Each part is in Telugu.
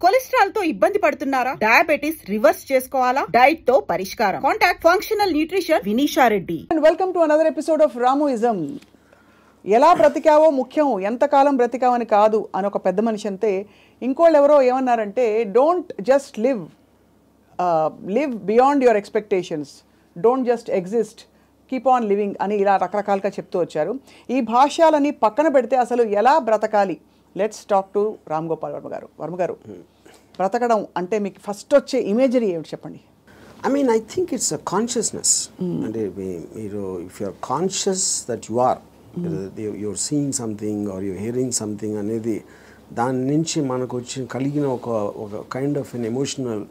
కొలెస్ట్రాల్ తో ఇబ్బంది పడుతున్నారా? డయాబెటిస్ రివర్స్ చేసుకోవాలా? డైట్ తో పరిష్కారం. Contact functional nutrition Vinisha Reddy. Welcome to another episode of Ramoism. ఎలా బ్రతికావో ముఖ్యం, ఎంతకాలం బ్రతికావని కాదు అని ఒక పెద్ద మనిషి అంతే. ఇంకోళ్ళు ఎవరో ఏమన్నారంటే, don't just live beyond your expectations, don't just exist, keep on living అని ఇలా రకరకాలుగా చెప్తూ వచ్చారు. ఈ భాష్యాలని పక్కన పెడితే అసలు ఎలా బ్రతకాలి? Let's talk to Ram Gopal Varma గారు. వర్మ గారు, బ్రతకడం అంటే మీకు ఫస్ట్ వచ్చే ఇమేజరీ ఏమిటి చెప్పండి? I think it's a consciousness. And if you're conscious that you are, you're seeing something or you're hearing something, అనేది దాని నుంచి మనకు వచ్చి కలిగిన ఒక kind of an emotional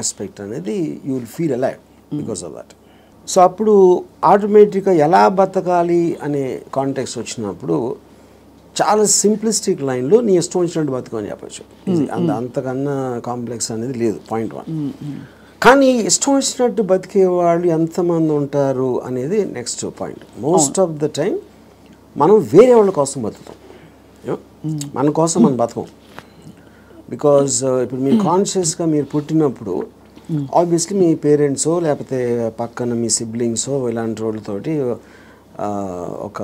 aspect అనేది you will feel alive because of that. So అప్పుడు ఆటోమేటిక్గా ఎలా బతకాలి అనే కాంటెక్స్ట్ వచ్చినప్పుడు చాలా సింప్లిస్టిక్ లైన్లో నీ ఇష్టం వచ్చినట్టు బతుకు అని చెప్పచ్చు. అంతకన్నా కాంప్లెక్స్ అనేది లేదు, పాయింట్ 1. కానీ ఇష్టం వచ్చినట్టు బతికే వాళ్ళు ఎంతమంది ఉంటారు అనేది next point. Most of the time మనం వేరే వాళ్ళ కోసం బతుకుతాం, మన కోసం మనం బతకం. బికాజ్ ఇప్పుడు మీరు కాన్షియస్గా మీరు పుట్టినప్పుడు ఆబ్వియస్లీ మీ పేరెంట్సో లేకపోతే పక్కన మీ సిబ్లింగ్సో ఇలాంటి వాళ్ళతోటి ఒక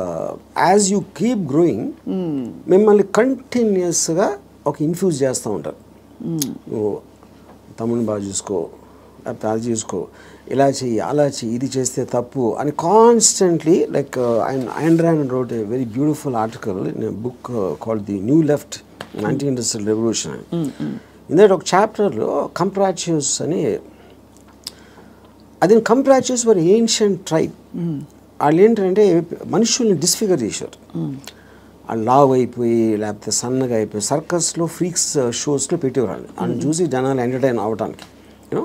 యాజ్ యూ కీప్ గ్రోయింగ్ మిమ్మల్ని కంటిన్యూస్గా ఒక ఇన్ఫ్యూజ్ చేస్తూ ఉంటారు. నువ్వు తమ్ముని బాగా చూసుకో, లేకపోతే అది చూసుకో, ఇలా చెయ్యి, అలా చెయ్యి, ఇది చేస్తే తప్పు అని constantly. Like Ayn Rand wrote a very beautiful article in a book called The New Left, Anti-Industrial Revolution. ఇందులో ఒక చాప్టర్లో కంప్రాచ్యూస్ అని, అది కంప్రాచ్యూస్ వర్ ఏన్షియంట్ ట్రైబ్. వాళ్ళు ఏంటంటే మనుషుల్ని డిస్ఫిగర్ చేశారు. వాళ్ళు లావ్ అయిపోయి లేకపోతే సన్నగా అయిపోయి సర్కస్లో ఫ్రీక్స్ షోస్లో పెట్టేవాళ్ళు. వాళ్ళని చూసి జనాలు ఎంటర్టైన్ అవ్వడానికి. యూనో,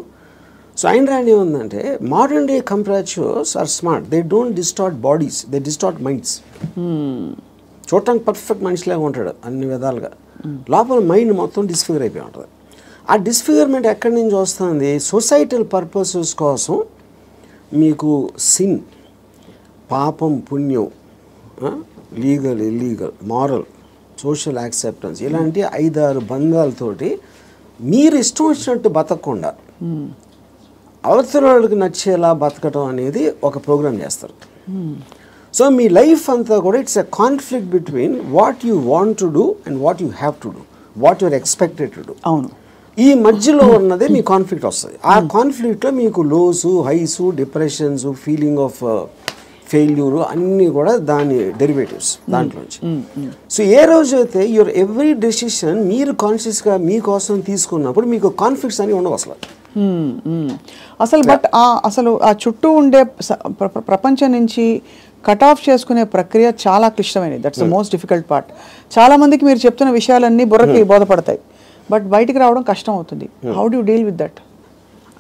సో Ayn Rand ఏముందంటే, modern day comprachicos are smart, they don't distort bodies, they distort minds. చూడటానికి పర్ఫెక్ట్ మనిషిలాగా ఉంటాడు అన్ని విధాలుగా, లోపల మైండ్ మొత్తం డిస్ఫిగర్ అయిపోయి ఉంటుంది. ఆ డిస్ఫిగర్మెంట్ ఎక్కడి నుంచి వస్తుంది? సొసైటల్ పర్పసెస్ కోసం మీకు సిన్, పాపం, పుణ్యం, legal, illegal, moral, social acceptance, ఇలాంటి 5-6 బంధాలతోటి మీరు ఇష్టం వచ్చినట్టు బతకకుండా అవతల వాళ్ళకి నచ్చేలా బతకటం అనేది ఒక ప్రోగ్రామ్ చేస్తారు. సో మీ లైఫ్ అంతా కూడా it's a conflict between what you want to do and what you have to do, what your expected to do. అవును, ఈ మధ్యలో ఉన్నదే మీ కాన్ఫ్లిక్ట్ వస్తుంది. ఆ కాన్ఫ్లిక్ట్లో మీకు lows, highs, depressions, feeling of failure అన్నీ కూడా దాని డెరివేటివ్స్ దాంట్లోంచి. సో ఏ రోజైతే యువర్ ఎవ్రీ డెసిషన్ మీరు కాన్షియస్గా మీకోసం తీసుకున్నప్పుడు మీకు కాన్ఫ్లిక్ట్స్ అని ఉండవు అసలు. బట్ అసలు ఆ చుట్టూ ఉండే ప్రపంచం నుంచి కట్ ఆఫ్ చేసుకునే ప్రక్రియ చాలా క్లిష్టమైనది. That's the most difficult part. చాలా మందికి మీరు చెప్తున్న విషయాలన్నీ బుర్రకి బోధపడతాయి, బట్ బయటికి రావడం కష్టం అవుతుంది. How do you deal with that?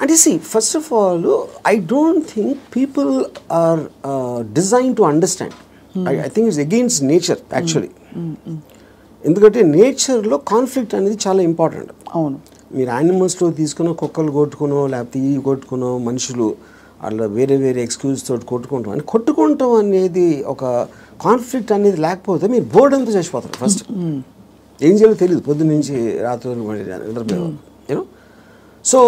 అంటే see, first of all, I don't think people are designed to understand. I think it's against nature actually. ఎందుకంటే నేచర్లో కాన్ఫ్లిక్ట్ అనేది చాలా ఇంపార్టెంట్. అవును, మీరు యానిమల్స్లో తీసుకున్న కుక్కలు కొట్టుకునో లేకపోతే ఇవి కొట్టుకునో మనుషులు అలా వేరే వేరే ఎక్స్క్యూజ్ తోటి కొట్టుకుంటాం అని కొట్టుకుంటాం అనేది ఒక కాన్ఫ్లిక్ట్ అనేది లేకపోతే మీరు బోర్డు అంతా చచ్చిపోతారు. ఫస్ట్ ఏం చేయాలో తెలియదు, పొద్దున్న నుంచి రాత్రి నిద్రపోయేవారు. యూనో, సో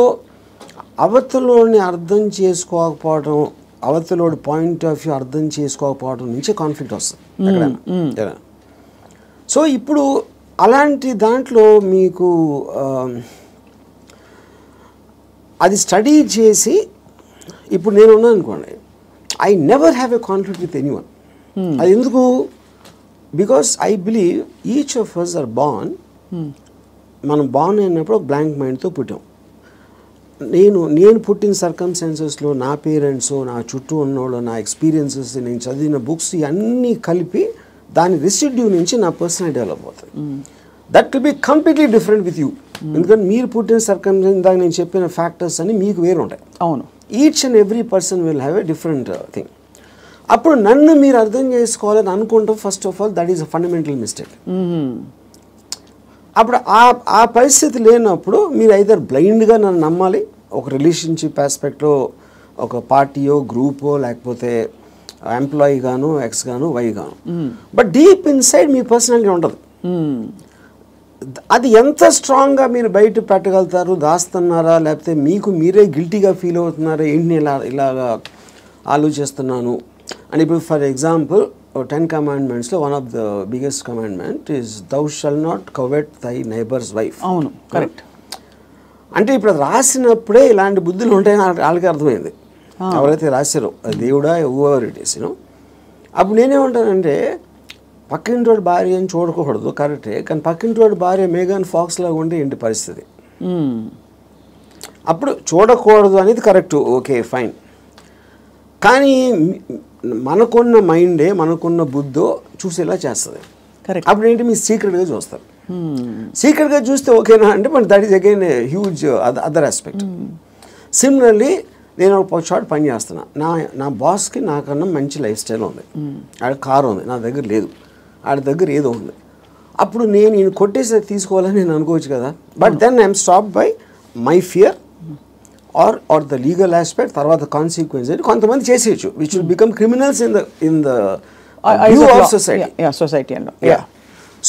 అవతలోని అర్థం చేసుకోకపోవడం, అవతలోడి పాయింట్ ఆఫ్ వ్యూ అర్థం చేసుకోకపోవడం నుంచే కాన్ఫ్లిక్ట్ వస్తుంది ఎక్కడైనా. సో ఇప్పుడు అలాంటి దాంట్లో మీకు అది స్టడీ చేసి ఇప్పుడు నేను ఉన్నాను అనుకోండి, I never have a conflict with anyone. అది ఎందుకు? Because I believe each of us are born. మనం బార్న్ అయినప్పుడు ఒక బ్లాంక్ మైండ్తో పుట్టాం. నేను పుట్టిన సర్కమ్స్టాన్సెస్లో నా పేరెంట్స్, నా చుట్టూ ఉన్నోళ్ళు, నా ఎక్స్పీరియన్సెస్, నేను చదివిన బుక్స్ ఇవన్నీ కలిపి దాని రెసిడ్యూ నుంచి నా పర్సనాలిటీ డెవలప్ అవుతుంది. That will be completely different with you. ఎందుకంటే మీరు పుట్టిన సర్కమ్స్టాన్స్, దాకా నేను చెప్పిన ఫ్యాక్టర్స్ అన్ని మీకు వేరు ఉంటాయి. అవును, each and every person will have a different thing. అప్పుడు నన్ను మీరు అర్థం చేసుకోవాలని అనుకుంటాం. First of all that is a fundamental mistake. అప్పుడు ఆ పరిస్థితి లేనప్పుడు మీరు ఐదర్ బ్లైండ్గా నన్ను నమ్మాలి, ఒక రిలేషన్షిప్ ఆస్పెక్ట్లో ఒక పార్టీయో గ్రూపో లేకపోతే ఎంప్లాయీ గాను, ఎక్స్ గాను, వై గాను. But deep inside me personality ఉండదు. అది ఎంత స్ట్రాంగ్గా మీరు బయట పెట్టగలుగుతారు, దాస్తున్నారా, లేకపోతే మీకు మీరే గిల్టీగా ఫీల్ అవుతున్నారా, ఏంటి ఇలాగా ఆలోచిస్తున్నాను అని. ఇప్పుడు ఫర్ ఎగ్జాంపుల్ 10 commandmentsలో one of the biggest commandment is thou shall not covet thy neighbour's wife. అవును, కరెక్ట్. అంటే ఇప్పుడు అది రాసినప్పుడే ఇలాంటి బుద్ధులు ఉంటాయని వాళ్ళకి అర్థమైంది, ఎవరైతే రాశారో, అది దేవుడా ఎవర్ ఇట్ ఈస్. అప్పుడు నేనేమంటానంటే పక్కింటోడి భార్య అని చూడకూడదు, కరెక్టే, కానీ పక్కింటోడి భార్య మేఘన్ ఫాక్స్ లాగా ఉంటే ఏంటి పరిస్థితి? అప్పుడు చూడకూడదు అనేది కరెక్ట్, ఓకే ఫైన్. కానీ మనకున్న మైండే, మనకున్న బుద్ధో చూసేలా చేస్తుంది. కరెక్ట్. అప్పుడు ఏంటి, మీరు సీక్రెట్గా చూస్తారు. సీక్రెట్గా చూస్తే ఓకేనా అంటే, but that is again huge other aspect. Similarly నేను ఒక చోట పని చేస్తున్నా, నా బాస్కి నాకన్నా మంచి లైఫ్ స్టైల్ ఉంది, ఆడ కారు ఉంది, నా దగ్గర లేదు, ఆడ దగ్గర ఏదో ఉంది. అప్పుడు నేను కొట్టేసి తీసుకోవాలని నేను అనుకోవచ్చు కదా, but then I'm stop by my fear or the legal aspect, తర్వాత కాన్సిక్వెన్స్ అని కొంతమంది చేసేయచ్చు, which will become criminals in the view of society.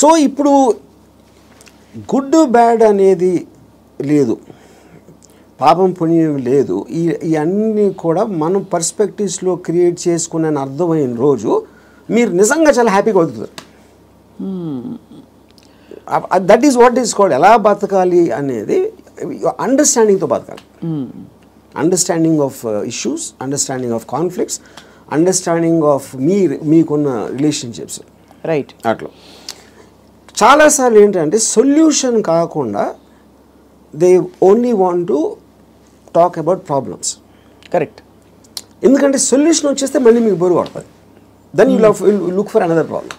So ఇప్పుడు గుడ్ బ్యాడ్ అనేది లేదు, పాపం పుణ్యం లేదు, ఇవన్నీ కూడా మనం పర్స్పెక్టివ్స్లో క్రియేట్ చేసుకునే అర్థమైన రోజు మీరు నిజంగా చాలా హ్యాపీగా బతుకుతారు. That is what is called ఎలా బతకాలి అనేది అండర్స్టాండింగ్తో బతకాలి. Understanding of issues, understanding of conflicts, understanding of మీకున్న రిలేషన్షిప్స్. రైట్. అట్లా చాలాసార్లు ఏంటంటే సొల్యూషన్ కాకుండా they only want to talk about problems. Correct. ఎందుకంటే సొల్యూషన్ వచ్చేస్తే మళ్ళీ మీకు బరువు పడుతుంది, then you look for another problem.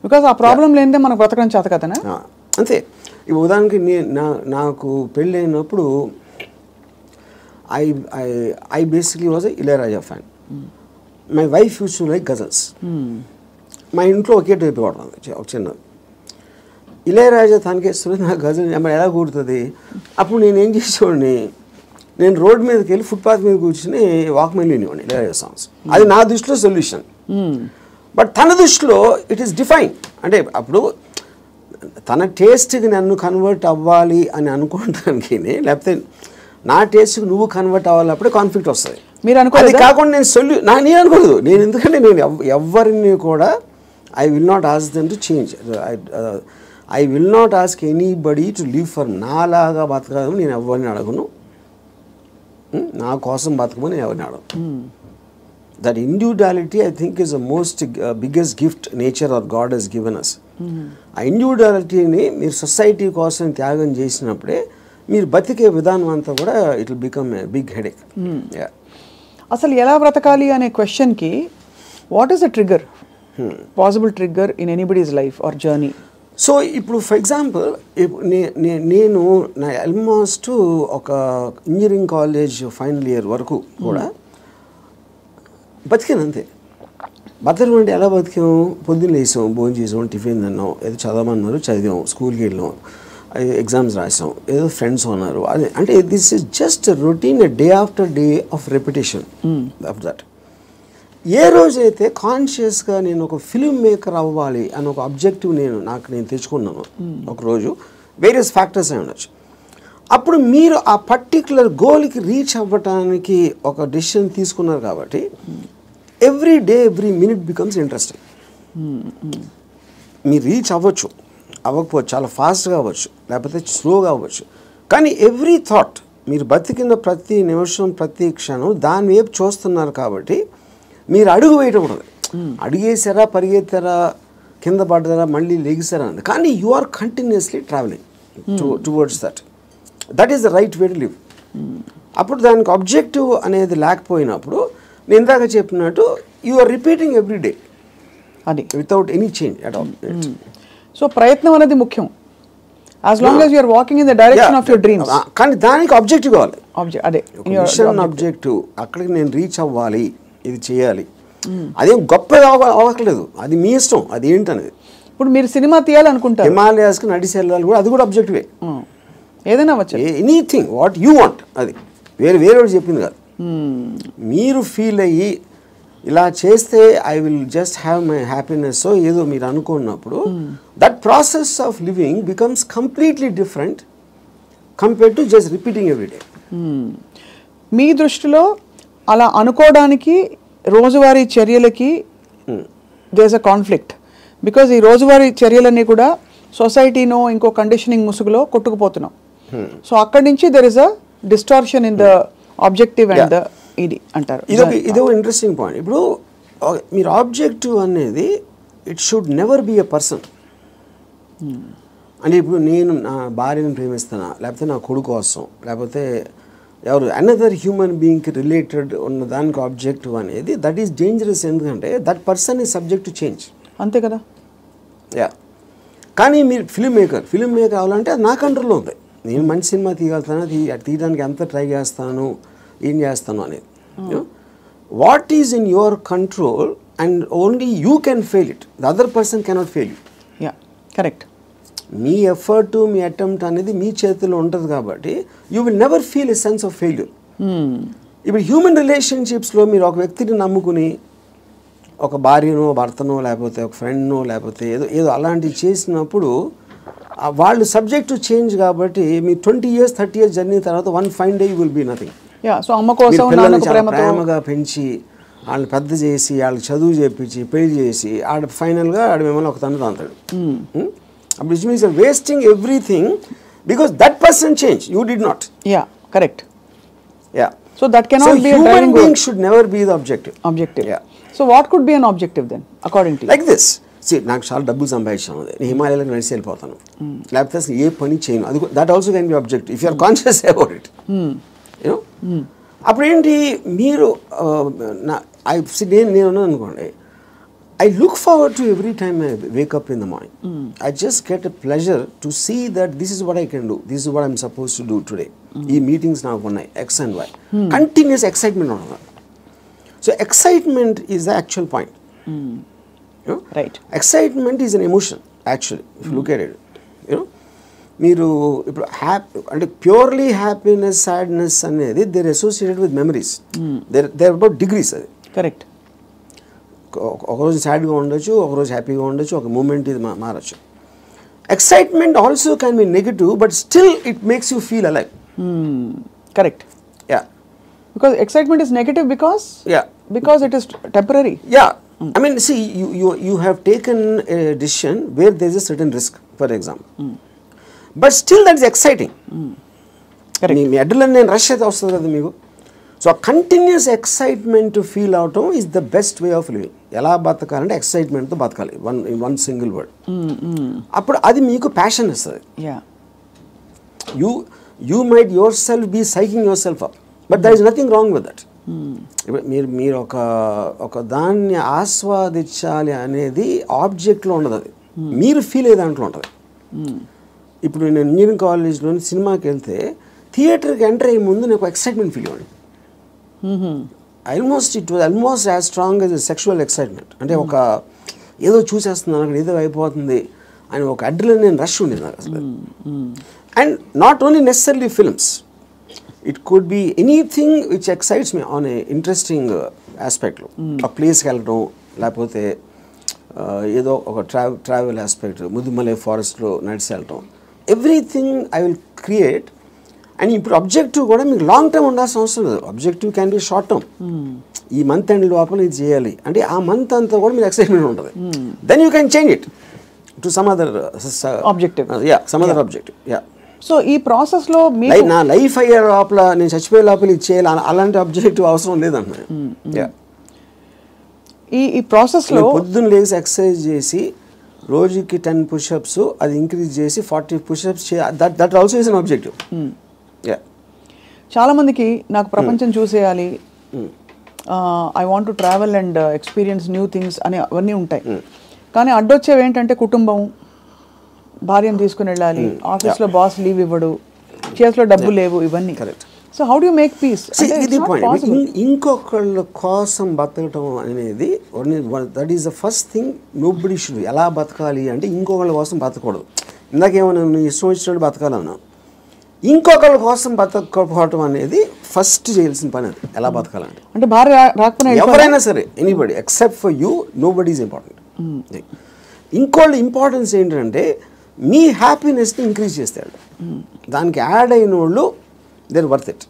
Because ఆ ప్రాబ్లం లేనిదే మనకు బ్రతకడం చేత కదనా. అంతే. ఇప్పుడు ఉదాహరణకి నాకు పెళ్ళి అయినప్పుడు I basically was a Ilaiyaraaja fan. My wife use to like ghazals. మా ఇంట్లో ఒకే టైప్ పడుతుంది, ఒక చిన్నది. ఇళయరాజా తనకేస్తుంది, నాకు గజల్ ఎలా కూడుతుంది. అప్పుడు నేను ఏం చేసేవాడిని, నేను రోడ్ మీదకి వెళ్ళి ఫుట్పాత్ మీద కూర్చుని వాక్మెన్ వినేవాడిని ఇళయరాజా సాంగ్స్. అది నా దృష్టిలో సొల్యూషన్. బట్ తన దృష్టిలో ఇట్ ఈస్ డిఫైన్. అంటే అప్పుడు తన టేస్ట్కి నన్ను కన్వర్ట్ అవ్వాలి అని అనుకోవడానికి, లేకపోతే నా టేస్ట్కి నువ్వు కన్వర్ట్ అవ్వాలి, అప్పుడే కాన్ఫ్లిక్ట్ వస్తుంది. మీరు అనుకోలేదు. అది కాకుండా నేను అనుకోలేదు. నేను ఎందుకంటే నేను ఎవరిని కూడా I will not ask them to change. I will not ask anybody to live for నాలాగా బతకడం. నేను ఎవరిని అడగను, నా కోసం బతకమని నేను ఎవరిని అడగను. That individuality I think is the most biggest gift nature or God has given us. ఆ ఇండివిజువాలిటీని మీరు సొసైటీ కోసం త్యాగం చేసినప్పుడే మీరు బతికే విధానం అంతా కూడా it will become a big headache. అసలు ఎలా బ్రతకాలి అనే క్వశ్చన్కి what is the trigger, possible trigger in anybody's life or journey? So ఇప్పుడు ఫర్ ఎగ్జాంపుల్ నేను నా ఆల్మోస్ట్ ఒక ఇంజనీరింగ్ కాలేజ్ ఫైనల్ ఇయర్ వరకు కూడా బతికాను అంతే. బతకడం అంటే ఎలా బతికాము, పొద్దున్న లేసాం, భోజనం చేసాం, టిఫిన్ తిన్నాం, ఏదో చదవమన్నారు చదివాం, స్కూల్కి వెళ్ళాం, ఎగ్జామ్స్ రాసాం, ఏదో ఫ్రెండ్స్ ఉన్నారు. అదే అంటే this is just routine, day after day of repetition of that. ఏ రోజైతే కాన్షియస్గా నేను ఒక ఫిల్మ్ మేకర్ అవ్వాలి అని ఒక ఆబ్జెక్టివ్ నేను తెచ్చుకున్నాను ఒకరోజు, వేరియస్ ఫ్యాక్టర్స్ అయి ఉండొచ్చు, అప్పుడు మీరు ఆ పర్టిక్యులర్ గోల్కి రీచ్ అవ్వటానికి ఒక డెసిషన్ తీసుకున్నారు కాబట్టి every day every minute becomes interesting. మీరు రీచ్ అవ్వకపోవచ్చు, చాలా ఫాస్ట్గా అవ్వచ్చు, లేకపోతే స్లోగా అవ్వచ్చు, కానీ ఎవ్రీ థాట్, మీరు బతికిన ప్రతి నిమిషం ప్రతి క్షణం దాని వైపు చూస్తున్నారు కాబట్టి మీరు అడుగు వేయటం ఉండదు. అడిగేసారా, పరిగెత్తారా, కింద పడ్డారా, మళ్ళీ లెగిసారా అంది, కానీ you are continuously travelling towards that is the right way to live. అప్పుడు దానికి ఆబ్జెక్టివ్ అనేది లేకపోయినప్పుడు నేను ఇందాక చెప్పినట్టు you are repeating every day అది without any change at all. So ప్రయత్నం అనేది ముఖ్యం, as long as you are walking in the direction of your dreams. కానీ దానికి ఆబ్జెక్టివ్ కావాలి, అదే మిషన్ ఆబ్జెక్టివ్. అక్కడికి నేను రీచ్ అవ్వాలి, ఇది చేయాలి, అదేం గొప్ప అవ్వట్లేదు, అది మీ ఇష్టం, అది ఏంటనేది. ఇప్పుడు మీరు సినిమా తీయాలనుకుంటారు, హిమాలయాస్కి నడిచి వెళ్ళాలి కూడా, అది కూడా ఆబ్జెక్టివే. ఏదైనా వచ్చు, ఎనీథింగ్ వాట్ యూ వాంట్, అది వేరే చెప్పింది కాదు. మీరు ఫీల్ అయ్యి ఇలా చేస్తే I will just have my happiness ఏదో మీరు అనుకున్నప్పుడు that process of living becomes completely different compared to just repeating everyday. మీ దృష్టిలో అలా అనుకోవడానికి రోజువారీ చర్యలకి there is a conflict, because ఈ రోజువారీ చర్యలన్నీ కూడా సొసైటీనో ఇంకో కండిషనింగ్ ముసుగులో కొట్టుకుపోతున్నాం. సో అక్కడి నుంచి there is a distortion in the objective and the ఇది అంటారు. ఇది ఒక ఇంట్రెస్టింగ్ పాయింట్. ఇప్పుడు మీరు ఆబ్జెక్టివ్ అనేది it should never B a person. అంటే ఇప్పుడు నేను నా భార్యను ప్రేమిస్తున్నా, లేకపోతే నా కొడుకు కోసం, లేకపోతే ఎవరు అనదర్ హ్యూమన్ బీయింగ్కి రిలేటెడ్ ఉన్న దానికి ఆబ్జెక్టివ్ అనేది దట్ ఈస్ డేంజరస్. ఎందుకంటే that person is subject to change. అంతే కదా. యా, కానీ మీరు ఫిల్మ్ మేకర్ అవ్వాలంటే అది నా కంట్రోల్లో ఉంది. నేను మంచి సినిమా తీయగలుగుతాను, తీయడానికి ఎంత ట్రై చేస్తాను, ఏం చేస్తాను అనేది. What is in your control and only you can fail it, the other person cannot fail you. Yeah, correct. Me effort, me attempt అనేది మీ చేతిలో ఉంటుంది కాబట్టి you will never feel a sense of failure. ఇప్పుడు హ్యూమన్ రిలేషన్షిప్స్లో మీరు ఒక వ్యక్తిని నమ్ముకుని ఒక భార్యనో భర్తనో లేకపోతే ఒక ఫ్రెండ్నో లేకపోతే ఏదో అలాంటివి చేసినప్పుడు వాళ్ళు సబ్జెక్ట్ టు చేంజ్ కాబట్టి మీ 20 years 30 years జర్నీ తర్వాత one fine day you will be nothing. So అమ్మ కోసం ప్రేమగా పెంచి వాళ్ళని పెద్ద చేసి వాళ్ళకి చదువు చేపించి పెళ్లి చేసి ఫైనల్గా మిమ్మల్ని ఒక తను తాంతాడు. అప్పుడు it means wasting everything because that person change, you did not. Yeah, correct. Yeah, so that cannot be human being should never be the objective. Yeah, so what could be an objective then according to like this? నాకు చాలా డబ్బులు సంపాదించాను, నేను హిమాలయాలకు నడిచి వెళ్ళిపోతాను, లేకపోతే అసలు ఏ పని చేయను, అది that also can be objective if you are conscious about it. You know, అప్పుడేంటి మీరు నేను అనుకోండి, I look forward to every time I wake up in the morning. I just get a pleasure to see that this is what I can do. This is what I'm supposed to do today. These meetings now one X and Y. Continuous excitement on that. So excitement is the actual point. You know? Right. Excitement is an emotion actually. If you look at it, you know, మీరు ఇప్పుడు అంటే ప్యూర్లీ హ్యాపీనెస్ సాడ్నెస్ అనేది they're associated with memories. They're about degrees. అది కరెక్ట్. ఒకరోజు సాడ్గా ఉండొచ్చు, ఒకరోజు హ్యాపీగా ఉండొచ్చు, ఒక మూమెంట్ ఇది మారచ్చు. Excitement also can be negative but still it makes you feel alive. Correct. Yeah, because excitement is negative because it is temporary. Yeah, I mean see you have taken a decision where there is a certain risk for example, but still that is exciting. మీ అడ్రినలిన్ నేను రష్ అయితే వస్తుంది కదా మీకు. సో కంటిన్యూస్ ఎక్సైట్మెంట్ ఫీల్ అవటం is the best way of living. ఎలా బతకాలంటే ఎక్సైట్మెంట్తో బతకాలి, వన్ సింగిల్ వర్డ్. అప్పుడు అది మీకు ప్యాషన్ ఇస్తుంది. You might yourself be psyching yourself up, but there is nothing wrong with that. మీరు ఒక దాన్ని ఆస్వాదించాలి అనేది ఆబ్జెక్ట్లో ఉండదు, అది మీరు ఫీల్ అయ్యే దాంట్లో ఉంటుంది. ఇప్పుడు నేను ఇంజనీరింగ్ కాలేజ్లోని సినిమాకి వెళ్తే థియేటర్కి ఎంటర్ అయ్యే ముందు నాకు ఎక్సైట్మెంట్ ఫీల్ అవ్వండి. It was almost as strong as sexual excitement. అంటే ఒక ఏదో చూసేస్తున్నాను అక్కడ ఏదో అయిపోతుంది అని ఒక అడ్రినలిన్ రష్ ఉండేది నాకు అసలు. And not only necessarily films, it could be anything which excites me on a interesting ఆస్పెక్ట్లో. ఆ ప్లేస్కి వెళ్ళడం, లేకపోతే ఏదో ఒక ట్రావెల్ ఆస్పెక్ట్, ముదుమలై ఫారెస్ట్లో నడిచి వెళ్ళటం, everything I will create. And ఇప్పుడు అబ్జెక్టివ్ కూడా మీకు లాంగ్ టర్మ్ ఉండాల్సిన అవసరం లేదు. Objective can be short term. ఈ మంత్ ఎండ్ లోపల ఇది చేయాలి అంటే ఆ మంత్ అంతా కూడా మీకు ఎక్సైట్మెంట్ ఉంటుంది. Then you can change it to some other objective. Some other objective. So ఈ ప్రాసెస్లో నా లైఫ్ అయ్యే లోపల, నేను చచ్చిపోయే లోపల ఇది చేయాలి అలాంటి అబ్జెక్టివ్ అవసరం లేదన్న. ఈ ప్రాసెస్లో పొద్దున్న లేసి ఎక్సర్సైజ్ చేసి రోజుకి 10 push-ups అది ఇంక్రీజ్ చేసి 40 push-ups that also is an objective. చాలా మందికి నాకు ప్రపంచం చూసేయాలి, I want to travel and experience new things అని అవన్నీ ఉంటాయి. కానీ అడ్డొచ్చేవి ఏంటంటే కుటుంబం, భార్యను తీసుకుని వెళ్ళాలి, ఆఫీస్లో బాస్ లీవ్ ఇవ్వడు, చేతిలో డబ్బు లేవు, ఇవన్నీ. So how do you make peace? ఇది పాయింట్. ఇంకొకళ్ళ కోసం బతకటం అనేది that is the first thing nobody should. ఎలా బతకాలి అంటే ఇంకొకళ్ళ కోసం బతకూడదు. ఇందాకేమన్నా నువ్వు ఇష్టం వచ్చినట్టు బతకాలన్నా, ఇంకొకళ్ళ కోసం బతకపోవటం అనేది ఫస్ట్ చేయాల్సిన పని అది, ఎలా బతకాలంటే. అంటే భార్య రాకపోయినా ఎవరైనా సరే, anybody except for you, nobody is important. ఇంకోళ్ళ ఇంపార్టెన్స్ ఏంటంటే మీ హ్యాపీనెస్ని ఇంక్రీజ్ చేస్తాడు. దానికి యాడ్ అయిన వాళ్ళు they are worth it.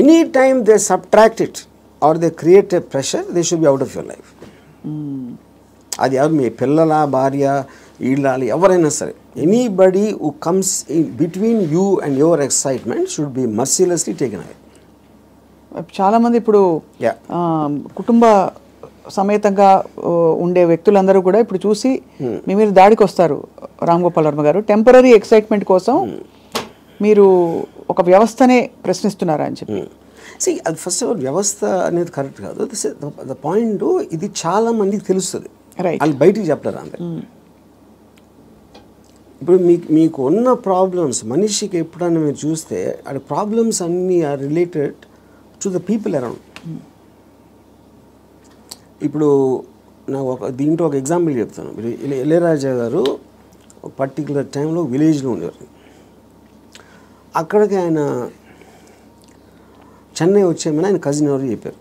Any time they subtract it or they create a pressure, they should be out of your life. అది ఎవరు, మీ పిల్లల, భార్య, ఈళ్ళాలి, ఎవరైనా సరే, anybody who comes in between you and your excitement should be mercilessly taken away. చాలామంది ఇప్పుడు కుటుంబ సమేతంగా ఉండే వ్యక్తులందరూ కూడా ఇప్పుడు చూసి మీ మీద దాడికి వస్తారు. రామ్ గోపాల్ వర్మ గారు, టెంపరీ ఎక్సైట్మెంట్ కోసం మీరు ఒక వ్యవస్థనే ప్రశ్నిస్తున్నారా అని చెప్పి. అది ఫస్ట్ ఆఫ్ ఆల్ వ్యవస్థ అనేది కరెక్ట్ కాదు. ద పాయింట్, ఇది చాలా మందికి తెలుస్తుంది, వాళ్ళు బయటికి చెప్తారు అంతే. ఇప్పుడు మీకు ఉన్న ప్రాబ్లమ్స్, మనిషికి ఎప్పుడన్నా మీరు చూస్తే ఆ ప్రాబ్లమ్స్ అన్నీ are related to the people around. ఇప్పుడు నాకు దీంట్లో ఒక ఎగ్జాంపుల్ చెప్తాను. మీరు ఇళయరాజా గారు ఒక పర్టికులర్ టైంలో విలేజ్లో ఉండేవారు. అక్కడికి ఆయన చెన్నై వచ్చేమని ఆయన కజిన్ ఎవరు చెప్పారు.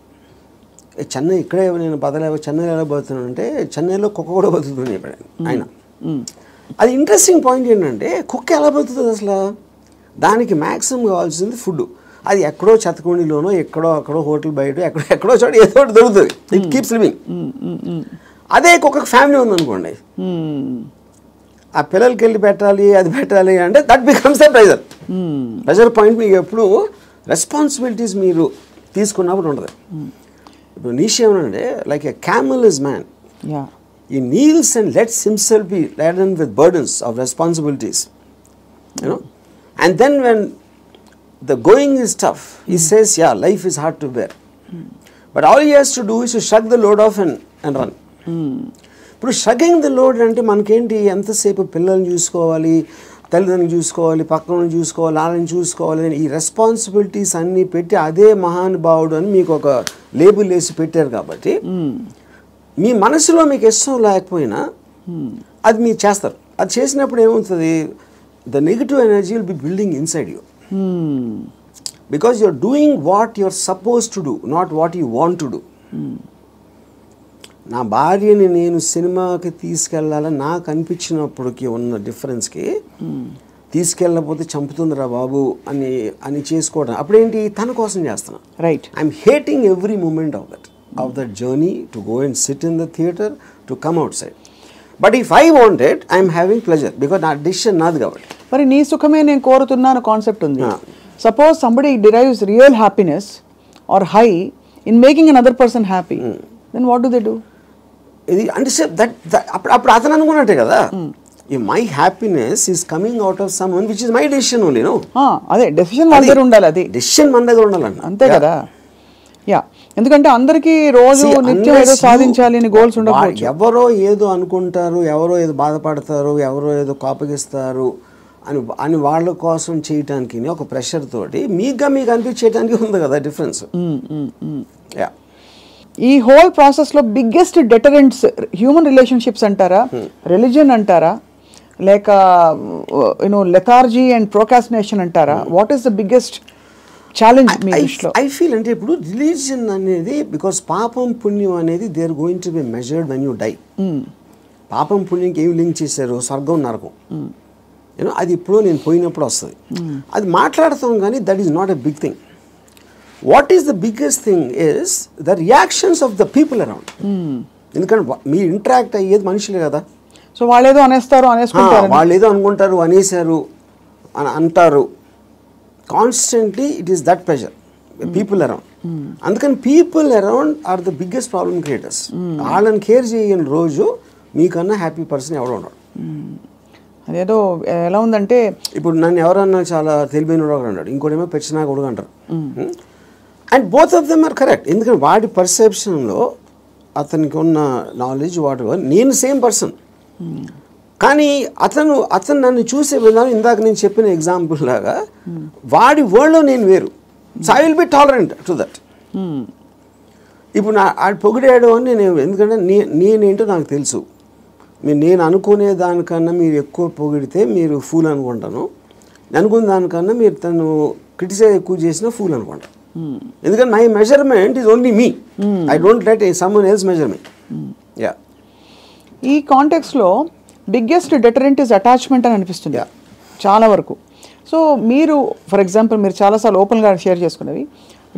చెన్నై ఇక్కడే నేను బతలేవో, చెన్నైలో ఎలా బతుకుతున్నాను అంటే, చెన్నైలో కుక్క కూడా బతుకుతుందని చెప్పాడు ఆయన. అది ఇంట్రెస్టింగ్ పాయింట్ ఏంటంటే, కుక్క ఎలా బతుకుతుంది అసలు? దానికి మ్యాక్సిమం కావాల్సింది ఫుడ్. అది ఎక్కడో చెత్తకుండిలోనో, అక్కడో హోటల్ బయట ఎక్కడో చోట ఏదో ఒకటి దొరుకుతుంది. It keeps living. అదే కుక్కకు ఫ్యామిలీ ఉందనుకోండి, ఆ పిల్లలకి వెళ్ళి పెట్టాలి, అది పెట్టాలి అంటే that becomes the pressure point. మీకు ఎప్పుడు రెస్పాన్సిబిలిటీస్ మీరు తీసుకున్నప్పుడు ఉండదు. ఇప్పుడు నీషే ఏమనంటే, like a camel is man, he kneels and lets himself be laden with burdens of responsibilities, you know, and then when the going is tough, he says, yeah, life is hard to bear, but all he has to do is to shrug the load off and run. ఇప్పుడు షగింగ్ ద లోడ్ అంటే మనకేంటి, ఎంతసేపు పిల్లల్ని చూసుకోవాలి, తల్లిదండ్రులు చూసుకోవాలి, పక్కన చూసుకోవాలి, వాళ్ళని చూసుకోవాలి అని ఈ రెస్పాన్సిబిలిటీస్ అన్నీ పెట్టి అదే మహానుభావుడు అని మీకు ఒక లేబుల్ వేసి పెట్టారు. కాబట్టి మీ మనసులో మీకు ఇష్టం లేకపోయినా అది మీరు చేస్తారు. అది చేసినప్పుడు ఏమవుతుంది, the negative energy will be building inside you, because you are doing what you are suppose to do, not what you want to do. నా భార్యని నేను సినిమాకి తీసుకెళ్ళాలని నాకు అనిపించినప్పటికీ ఉన్న డిఫరెన్స్కి, తీసుకెళ్ళకపోతే చంపుతుందిరా బాబు అని చేసుకోవడం అప్పుడేంటి, తన కోసం చేస్తున్నా. Right. I'm hating every moment of that journey to go and sit in the theater, to come outside. But if I want it, I am having pleasure because నా decision నాది కాబట్టి. మరి నీ సుఖమే నేను కోరుతున్నాను కాన్సెప్ట్ ఉంది. Suppose somebody derives real happiness or high in making another person happy, then what do they do? ఇది అంటే అప్పుడు అతను అనుకున్నట్టే కదా, my happiness is coming out of some one which is my decision only. No, అదే డెసిషన్ మన దగ్గర ఉండాలి, అది డెసిషన్ మన దగ్గర ఉండాలండి, అంతే కదా. యా, ఎందుకంటే అందరికీ రోజు నిత్యం ఏదో సాధించాలి అని గోల్స్ ఉండకపోవచ్చు. ఎవరో ఏదో అనుకుంటారు, ఎవరో ఏదో బాధపడతారు, ఎవరో ఏదో కోపగిస్తారు అని వాళ్ళ కోసం చేయటానికి ఒక ప్రెషర్ తోటి మీకు అనిపించేయడానికి ఉంది కదా డిఫరెన్స్. యా, ఈ హోల్ ప్రాసెస్లో బిగ్గెస్ట్ డెటరెంట్స్ హ్యూమన్ రిలేషన్షిప్స్ అంటారా, రిలీజియన్ అంటారా, లేక లెథార్జీ అండ్ ప్రోకాస్టినేషన్ అంటారా? What is the biggest challenge మీ దృష్టిలో? ఐ ఫీల్ అంటే ఇప్పుడు రిలీజియన్ అనేది, బికాస్ పాపం పుణ్యం అనేది they are going to be measured when you die. పాపం పుణ్యంకి ఏమి లింక్ చేశారు, స్వర్గం నరకం, యూనో, అది ఇప్పుడు నేను పోయినప్పుడు వస్తుంది. అది మాట్లాడతాం కానీ that is not a big thing. What is the biggest thing is the reactions of the people around. ఎందుకంటే మీరు ఇంటరాక్ట్ అయ్యేది మనుషులే కదా. సో వాళ్ళేదో అనేస్తారు, వాళ్ళు ఏదో అనుకుంటారు, అనేసారు అని అంటారు. Constantly it is that pressure, people around. అందుకని people around are the biggest problem creators. వాళ్ళని కేర్ చేయని రోజు మీకన్నా హ్యాపీ పర్సన్ ఎవడో ఉన్నాడు. అదేదో ఎలా ఉందంటే, ఇప్పుడు నన్ను ఎవరన్నా చాలా తెలివైన వాడు అన్నాడు, ఇంకోటేమో పెచ్చినా కొడుకు అంటారు. And both of them are correct. ఎందుకంటే వాడి పర్సెప్షన్లో అతనికి ఉన్న నాలెడ్జ్ వాటి, నేను సేమ్ పర్సన్, కానీ అతను నన్ను చూసే విధానం ఇందాక నేను చెప్పిన ఎగ్జాంపుల్ లాగా వాడి వరల్డ్లో నేను వేరు. So I will be tolerant to that. ఇప్పుడు ఆడు పొగిడాడు అని నేను, ఎందుకంటే నేనేంటో నాకు తెలుసు. నేను అనుకునే దానికన్నా మీరు ఎక్కువ పొగిడితే మీరు ఫూల్ అనుకుంటాను, అనుకున్న దానికన్నా మీరు తను క్రిటిసైజ్ ఎక్కువ చేసినా ఫూల్ అనుకుంటాను. ఎందుకంటే my measurement is only me. I don't let someone else measure me. Yeah, ఈ కాంటెక్స్లో బిగ్గెస్ట్ డెటరెంట్ ఇస్ అటాచ్మెంట్ అని అనిపిస్తుంది చాలా వరకు. సో మీరు ఫర్ ఎగ్జాంపుల్ మీరు చాలాసార్లు ఓపెన్గా షేర్ చేసుకున్నవి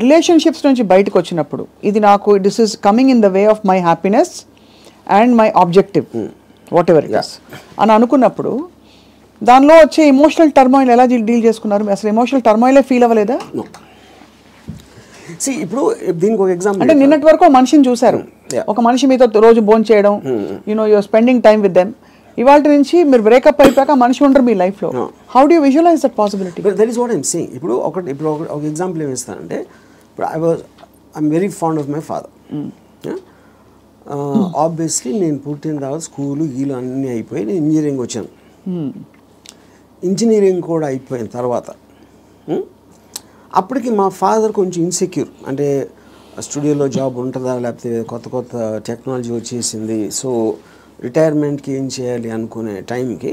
రిలేషన్షిప్స్ నుంచి బయటకు వచ్చినప్పుడు ఇది నాకు this is coming in the way of my happiness and my objective what ever it is అని అనుకున్నప్పుడు దానిలో వచ్చే ఎమోషనల్ టర్మాయిల్ ఎలా డీల్ చేసుకున్నారు? అసలు ఎమోషనల్ టర్మాయిలే ఫీల్ అవ్వలేదా? ఇప్పుడు దీనికి ఒక ఎగ్జాంపుల్ అంటే నిన్నటి వరకు ఒక మనిషిని చూశారు, ఒక మనిషి మీతో రోజు భోజనం చేయడం, you're spending time with them. ఇవాళ నుంచి మీరు బ్రేకప్ అయిపోయాక మనిషి ఉండరు మీ లైఫ్లో. How do you visualize that possibility? That is what I'm saying. ఇప్పుడు ఒక ఎగ్జాంపుల్ ఏమి ఇస్తానంటే, ఇప్పుడు I'm very fond of my father. Obviously నేను పుట్టిన తర్వాత స్కూలు గీలు అన్నీ అయిపోయి నేను ఇంజనీరింగ్ వచ్చాను. ఇంజనీరింగ్ కూడా అయిపోయిన తర్వాత అప్పటికి మా ఫాదర్ కొంచెం ఇన్సెక్యూర్, అంటే స్టూడియోలో జాబ్ ఉంటుందా లేకపోతే కొత్త కొత్త టెక్నాలజీ వచ్చేసింది, సో రిటైర్మెంట్కి ఏం చేయాలి అనుకునే టైంకి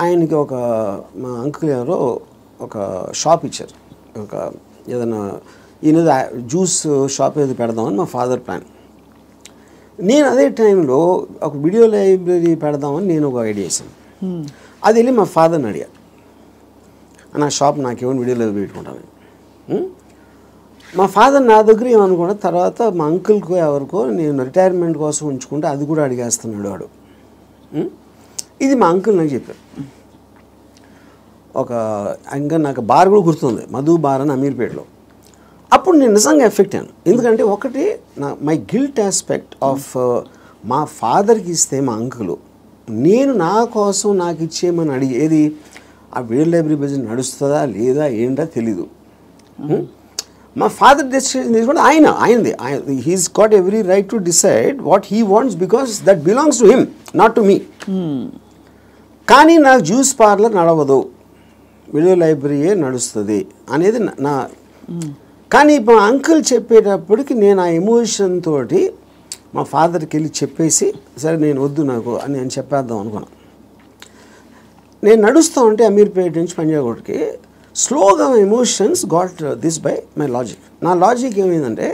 ఆయనకి మా అంకుల్ ఎవరో ఒక షాప్ ఇచ్చారు. ఒక ఏదైనా ఈయన జ్యూస్ షాప్ ఏదో పెడదామని మా ఫాదర్ ప్లాన్. నేను అదే టైంలో ఒక వీడియో లైబ్రరీ పెడదామని నేను ఒక ఐడియా వేసాను. అది వెళ్ళి మా ఫాదర్ని అడిగా, నా షాప్ నాకేమో వీడియో లైబ్రరీ పెట్టుకుంటాను. మా ఫాదర్ నా దగ్గర ఏమనుకున్నా తర్వాత మా అంకుల్కో ఎవరికో నేను రిటైర్మెంట్ కోసం ఉంచుకుంటే అది కూడా అడిగేస్తున్నాడు వాడు. ఇది మా అంకుల్ నాకు చెప్పారు. ఇంకా నాకు బార్ కూడా గుర్తుంది, మధు బార్ అని అమీర్పేటలో. అప్పుడు నేను నిజంగా ఎఫెక్ట్ అయ్యాను. ఎందుకంటే ఒకటి మై గిల్ట్ ఆస్పెక్ట్ ఆఫ్ మా ఫాదర్కి ఇస్తే మా అంకులు నేను నా కోసం నాకు ఇచ్చేయమని అడిగేది ఆ వీడియో లైబ్రరీ బిజినెస్ నడుస్తుందా లేదా ఏంటో తెలీదు. మా ఫాదర్ డెసిషన్ తీసుకుంటే ఆయనది. He's got every right to decide what he wants because that belongs to him, not to me. కానీ నాకు జ్యూస్ పార్లర్ నడవదు, వీడియో లైబ్రరీయే నడుస్తుంది అనేది నా. కానీ మా అంకుల్ చెప్పేటప్పటికి నేను ఆ ఎమోషన్ తోటి మా ఫాదర్కి వెళ్ళి చెప్పేసి సరే నేను వద్దు నాకు అని నేను చెప్పేద్దాం అనుకున్నాను. నేను నడుస్తూ ఉంటే అమీర్పేట నుంచి పంజాగుట్కి స్లోగా emotions got this by my logic. నా లాజిక్ ఏమైందంటే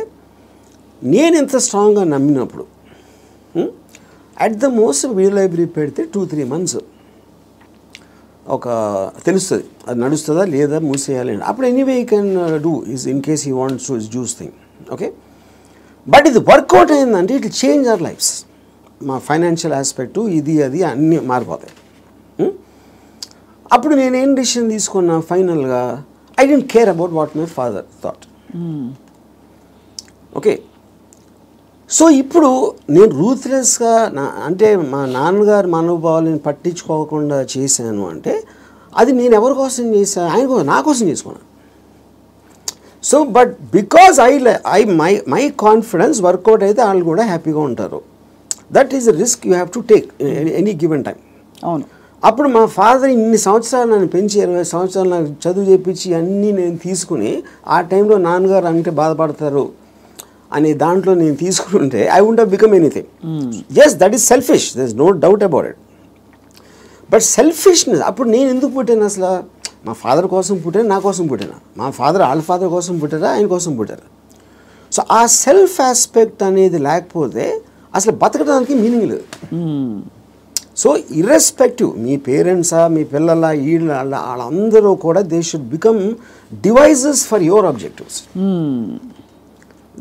నేను ఎంత స్ట్రాంగ్గా నమ్మినప్పుడు at the most video library పెడితే 2-3 months తెలుస్తుంది అది నడుస్తుందా లేదా మూసేయాలి. అప్పుడు anyway you can do is in case he wants to juice thing. Okay, but ఇది వర్కౌట్ అయిందంటే ఇట్ చేంజ్ అవర్ లైఫ్స్. మా ఫైనాన్షియల్ ఆస్పెక్టు ఇది అది అన్నీ మారిపోతాయి. అప్పుడు నేనేం డిసిషన్ తీసుకున్నా ఫైనల్గా, I don't care about what my father thought. Okay, so ఇప్పుడు నేను రూత్లెస్గా అంటే మా నాన్నగారు మనోభావాలను పట్టించుకోకుండా చేశాను అంటే అది నేను ఎవరి కోసం చేశాను? ఆయన కోసం, నా కోసం చేసుకున్నాను. So but because my confidence work out అయితే వాళ్ళు కూడా హ్యాపీగా ఉంటారు. That is the risk you have to take any given time. అవును. అప్పుడు మా ఫాదర్ ఇన్ని సంవత్సరాలు నన్ను పెంచి 20 సంవత్సరాలు నాకు చదువు చెప్పించి అన్నీ నేను తీసుకుని ఆ టైంలో నాన్నగారు అంటే బాధపడతారు అనే దాంట్లో నేను తీసుకుంటే I won't have become anything. Yes, that is selfish, there is no doubt about it. But selfishness, అప్పుడు నేను ఎందుకు పుట్టాను అసలు? మా ఫాదర్ కోసం పుట్టాను, నా కోసం పుట్టాను. మా ఫాదర్ వాళ్ళ ఫాదర్ కోసం పుట్టారా, ఆయన కోసం పుట్టారు. సో ఆ సెల్ఫ్ ఆస్పెక్ట్ అనేది లేకపోతే అసలు బతకడానికి మీనింగ్ లేదు. సో ఇర్రెస్పెక్టివ్ మీ పేరెంట్సా మీ పిల్లల వీళ్ళ వాళ్ళందరూ కూడా they should become devices for your objectives.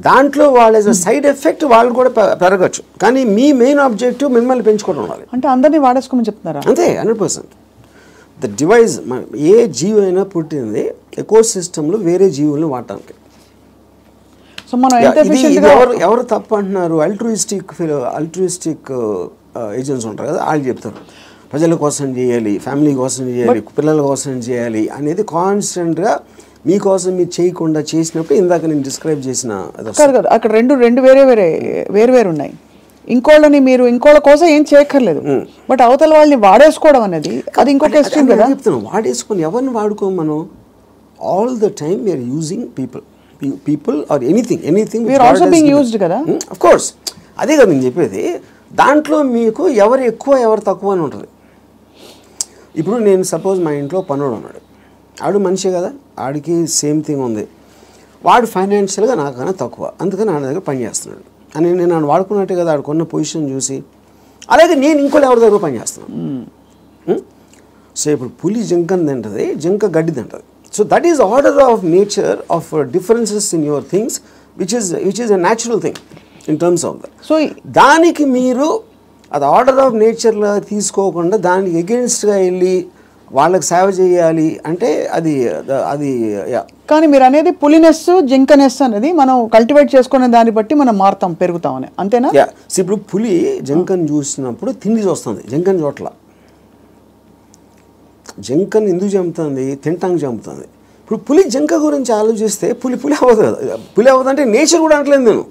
దాంట్లో వాళ్ళ సైడ్ ఎఫెక్ట్ వాళ్ళు కూడా పెరగచ్చు, కానీ మీ మెయిన్ ఆబ్జెక్టివ్ మిమ్మల్ని పెంచుకోవడం ఉండాలి. అంటే అందరినీ వాడేసుకోమని చెప్తున్నారా? అంతే, 100%. ద డివైజ్, ఏ జీవి అయినా పుట్టింది ఎకో సిస్టంలో వేరే జీవుల్ని వాడటానికి. సో మనం ఎవరు తప్పు అంటున్నారు? అల్ట్రూయిస్టిక్ ఏజెంట్స్ ఉంటారు కదా, వాళ్ళు చెప్తారు ప్రజల కోసం చేయాలి, ఫ్యామిలీ కోసం చేయాలి, పిల్లల కోసం చేయాలి అనేది కాన్స్టెంట్గా మీకోసం మీరు చేయకుండా చేసినప్పుడు ఇందాక నేను డిస్క్రైబ్ చేసిన అక్కడ రెండు వేరే ఉన్నాయి. మీరు ఇంకోళ్ళ కోసం ఏం చేయక్కర్లేదు, బట్ అవతల వాళ్ళని వాడేసుకోవడం అనేది అది ఇంకొక ఎక్స్ట్రీమ్ కదా. చెప్తున్నాను, వాడేసుకొని ఎవరిని వాడుకోం మనం. All the time we're using people or anything కదా. ఆఫ్ కోర్స్, అదే కదా నేను చెప్పేది. దాంట్లో మీకు ఎవరు ఎక్కువ ఎవరు తక్కువ అని ఉంటుంది. ఇప్పుడు నేను సపోజ్ మా ఇంట్లో పనుడు ఉన్నాడు, ఆడు మనిషే కదా, ఆడికి సేమ్ థింగ్ ఉంది. వాడు ఫైనాన్షియల్గా నాకన్నా తక్కువ, అందుకని నా దగ్గర పనిచేస్తున్నాడు అని నేను నన్ను వాడుకున్నట్టే కదా ఆడుకున్న పొజిషన్ చూసి. అలాగే నేను ఇంకోటి ఎవరి దగ్గర పనిచేస్తున్నాను. సో ఇప్పుడు పులి జింకని తింటుంది, జింక గడ్డి తింటుంది. So that is order of nature of differences in your things which is a natural thing in terms of that. So దానికి మీరు అది ఆర్డర్ ఆఫ్ నేచర్లో తీసుకోకుండా దానికి ఎగెన్స్ట్గా వెళ్ళి వాళ్ళకి సేవ చేయాలి అంటే అది అది కానీ మీరు అనేది పులినెస్ జింకనెస్ అనేది మనం కల్టివేట్ చేసుకునే దాన్ని బట్టి మనం మారుతాం, పెరుగుతామని, అంతేనా? ఇప్పుడు పులి జింకను చూసినప్పుడు తిండి చూస్తుంది, జింకను చోట్ల. జింకను ఎందుకు చంపుతుంది? తింటానికి చంపుతుంది. ఇప్పుడు పులి జింక గురించి ఆలోచిస్తే పులి అవ్వదు కదా. పులి అవ్వదు అంటే నేచర్ కూడా అనట్లేదు నేను.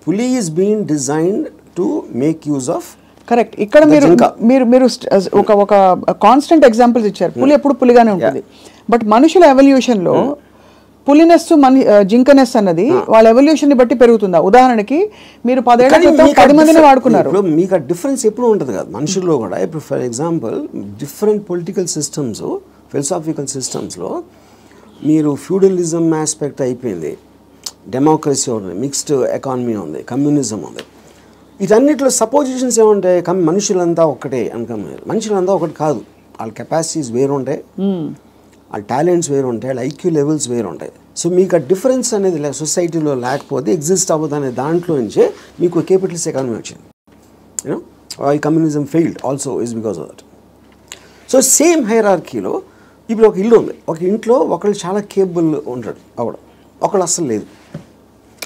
పులి is being designed to make use of. Correct. ఇక్కడ మీరు ఒక కాన్స్టెంట్ ఎగ్జాంపుల్స్ ఇచ్చారు. పులి ఎప్పుడు పులిగానే ఉంటుంది. బట్ మనుషుల ఎవల్యూషన్లో పులినెస్ జింకనెస్ అన్నది వాళ్ళ ఎవల్యూషన్ ని బట్టి పెరుగుతుందా? ఉదాహరణకి మీరు 10 ఏళ్ల క్రితం 10 మందిని వాడుకున్నారు. మీకు ఆ డిఫరెన్స్ ఎప్పుడు ఉంటుంది కదా మనుషుల్లో కూడా. ఇప్పుడు for example different political systems, philosophical సిస్టమ్స్లో మీరు ఫ్యూడలిజం ఆస్పెక్ట్ అయిపోయింది, డెమోక్రసీ ఉంది, మిక్స్డ్ ఎకానమీ ఉంది, కమ్యూనిజం ఉంది. వీటన్నిటిలో సపోజిషన్స్ ఏముంటాయి? మనుషులంతా ఒక్కటే అనుకున్నారు. మనుషులంతా ఒకటి కాదు. వాళ్ళ కెపాసిటీస్ వేరుంటాయి, వాళ్ళ టాలెంట్స్ వేరుంటాయి, వాళ్ళ ఐక్యూ లెవెల్స్ వేరుంటాయి. సో మీకు ఆ డిఫరెన్స్ అనేది సొసైటీలో లేకపోతే ఎగ్జిస్ట్ అవ్వదు అనే దాంట్లో నుంచే మీకు క్యాపిటలిస్ట్ ఎకానమీ వచ్చింది. యూనో ఈ communism failed also is because of that. So same హైరార్కీలో ఇప్పుడు ఒక ఇల్లు ఉంది, ఒక ఇంట్లో ఒకళ్ళు చాలా కేపబుల్ ఉంటాడు అవడం, ఒకళ్ళు అస్సలు లేదు.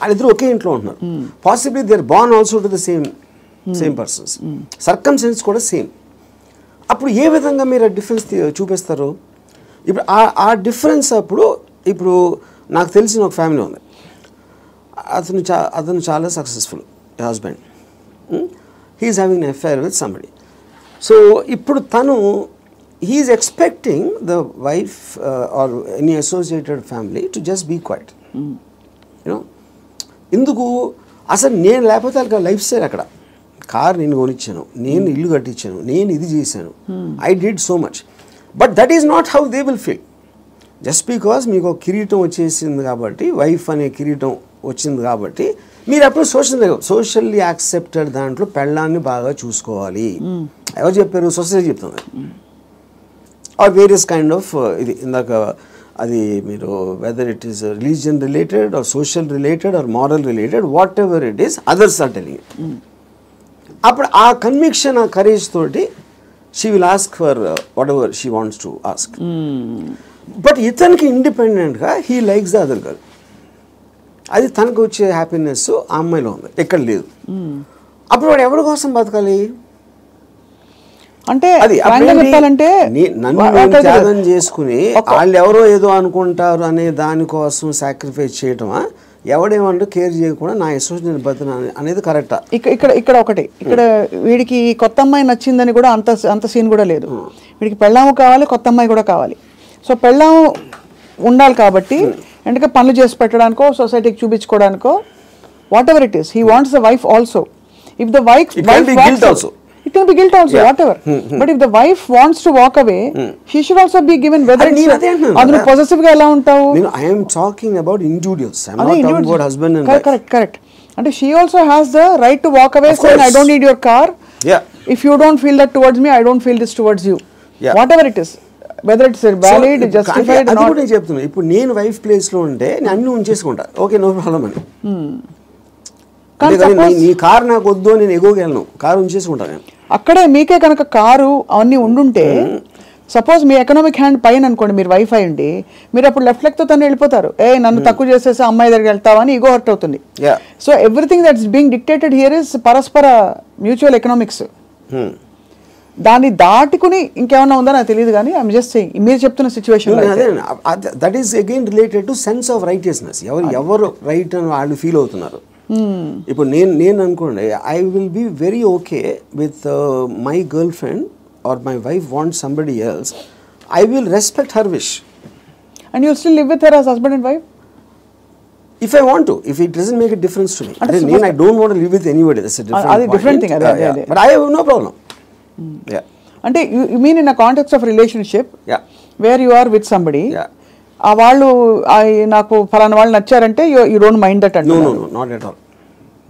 వాళ్ళిద్దరు ఒకే ఇంట్లో ఉంటున్నారు. Possibly they are born also to the same persons, circumstances కూడా సేమ్. అప్పుడు ఏ విధంగా మీరు ఆ డిఫరెన్స్ చూపిస్తారు? ఇప్పుడు ఆ డిఫరెన్స్ అప్పుడు ఇప్పుడు నాకు తెలిసిన ఒక ఫ్యామిలీ ఉంది, అతను చాలా successful husband, he's having an affair with somebody. So ఇప్పుడు తను he's expecting the wife or any associated family to just be quiet. You know ఎందుకు? అసలు నేను లేకపోతే వాళ్ళకి లైఫ్ స్టైల్ అక్కడ, కార్ నేను కొనిచ్చాను, నేను ఇల్లు కట్టించాను, నేను ఇది చేశాను, I did so much. But that is not how they will feel. Just because మీకు ఒక కిరీటం వచ్చేసింది కాబట్టి, వైఫ్ అనే కిరీటం వచ్చింది కాబట్టి మీరు అప్పుడు సోషల్లీ యాక్సెప్టెడ్ దాంట్లో పెళ్ళాన్ని బాగా చూసుకోవాలి. ఎవరు చెప్పారు? సొసైటీ చెప్తుంది. ఆర్ వేరియస్ కైండ్ ఆఫ్ ఇది ఇందాక అది మీరు whether it is religion related or social related or moral related, whatever it is, others are telling. అప్పుడు ఆ కన్విక్షన్, ఆ కరేజ్ తోటి she will ask for whatever she wants to ask. But ఇతనికి ఇండిపెండెంట్గా he likes the other girl. అది తనకు వచ్చే హ్యాపీనెస్ ఆ అమ్మాయిలో ఉంది, ఎక్కడ లేదు. అప్పుడు వాడు ఎవరి కోసం బతకాలి? అంటే నన్ను త్యాగం చేసుకుని వాళ్ళు ఎవరో ఏదో అనుకుంటారు అనే దానికోసం సాక్రిఫైస్ చేయటమా? ఎవడేమంటూ కేర్ చేయకుండా నా అసోసియేషన్ బతున అనేది కరెక్టా? ఇక్కడ ఒకటి, ఇక్కడ వీడికి కొత్త అమ్మాయి నచ్చిందని కూడా అంత సీన్ కూడా లేదు. వీడికి పెళ్ళాము కావాలి, కొత్త అమ్మాయి కూడా కావాలి. సో పెళ్ళాము ఉండాలి కాబట్టి ఎందుకంటే పనులు చేసి పెట్టడానికో సొసైటీకి చూపించుకోవడానికో whatever it is, he wants the wife also. If the wife it can be guilt also, whatever. But if the wife wants to walk away, she should also be given whether adu possessive ga ela untavu. I am talking about individuals. I am not talking about husband and wife. Correct. And she also has the right to walk away saying I don't need your car. Yeah. If you don't feel that towards me, I don't feel this towards you. Whatever it is, whether it's valid, justified or not. adu నేను చెప్తున్నా. ఇప్పుడు నేను వైఫ్ ప్లేస్ లో ఉంటే నేను అన్ని ఉంచేసుకుంటా, ఓకే నో ప్రాబ్లం అని. నీ కారు నాకు వద్దు, నేను ఎగోగలను, కారు ఉంచేసుకుంటాను నేను. అక్కడే మీకే కనుక కారు అవన్నీ ఉండుంటే, సపోజ్ మీ ఎకనామిక్ హ్యాండ్ పైన అనుకోండి, మీరు వైఫ్ అయ్యండి, మీరు అప్పుడు లెఫ్ట్ లెగ్ తో తను వెళ్ళిపోతారు. నన్ను తక్కువ చేసేసి అమ్మాయి దగ్గరికి వెళ్తావా అని ఈగో హర్ట్ అవుతుంది. So everything that's being dictated here is పరస్పర మ్యూచువల్ ఎకనామిక్స్. దాన్ని దాటుకుని ఇంకేమన్నా ఉందో నాకు తెలియదు, కానీ ఐఎమ్ జస్ట్ సేయింగ్ మీరు చెప్తున్న situation that is again related to sense of righteousness. ఎవరు రైట్ అని వాళ్ళు ఫీల్ అవుతున్నారు. ఇప్పుడు నేను అనుకోండి, I will be very okay with my girlfriend or my wife want somebody else, I will respect her wish. And you still live with her as husband and wife if I want to, if it doesn't make a difference to me. Then I don't want to live with anybody, that's a different thing. But I have no problem. Ante you mean in a context of relationship, where you are with somebody, వాళ్ళు నాకు ఫలానా వాళ్ళు నచ్చారంటే యూ డోంట్ మైండ్ దట్ అంటే no not at all.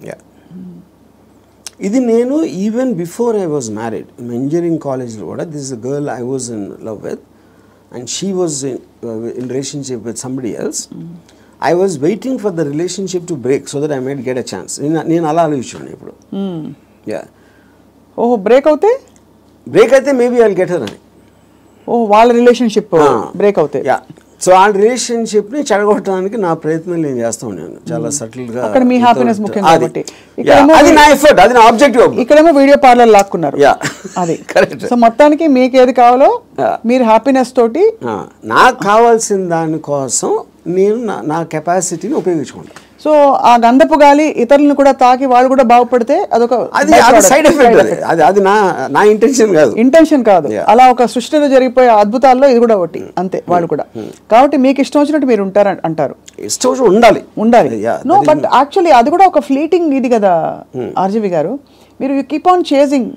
Yeah, ఇది నేను even before I was married engineering కాలేజ్లో కూడా this girl I was in love with and she was in relationship with somebody else. I was waiting for the relationship to break so that I might get a chance. నేను అలా ఆలోచించాను ఇప్పుడు. యా, ఓహో బ్రేక్ అయితే maybe I will get her అని. ఓహో వాళ్ళ రిలేషన్షిప్ బ్రేక్ అవుతాయి. యా, సో ఆ రిలేషన్షిప్ ని చెడగొట్టడానికి నా ప్రయత్నం నేను చేస్తా ఉన్నాను చాలా సటిల్ గా. అక్కడ మీ హ్యాపీనెస్ ముఖ్యం కాబట్టి అది నా ఎఫర్ట్, అది నా ఆబ్జెక్టివ్. ఇక్కడేమో వీడియో పార్లర్ లాక్కున్నారు. అది కరెక్ట్. సో మొత్తానికి మీకు ఏది కావాలో మీరు హ్యాపీనెస్ తోటి నాకు కావాల్సిన దానికోసం నేను నా కెపాసిటీని ఉపయోగించుకుంటాను. సో ఆ గంధపు గాలి ఇతరులను కూడా తాకి వాళ్ళు కూడా బాగుపడితే అదొక సైడ్ ఎఫెక్ట్. అది నా ఇంటెన్షన్ కాదు. అలా ఒక సృష్టిలో జరిగిపోయే అద్భుతాల్లో ఇది కూడా ఒకటి అంతే. వాళ్ళు కూడా కాబట్టి మీకు ఇష్టం వచ్చినట్టు మీరు ఉంటారు అంటారు. ఇష్టం ఉండాలి. నో బట్ యాక్చువల్లీ అది కూడా ఒక ఫ్లీటింగ్ ఇది కదా ఆర్జీవి గారు. మీరు యూ కీప్ ఆన్ చేజింగ్.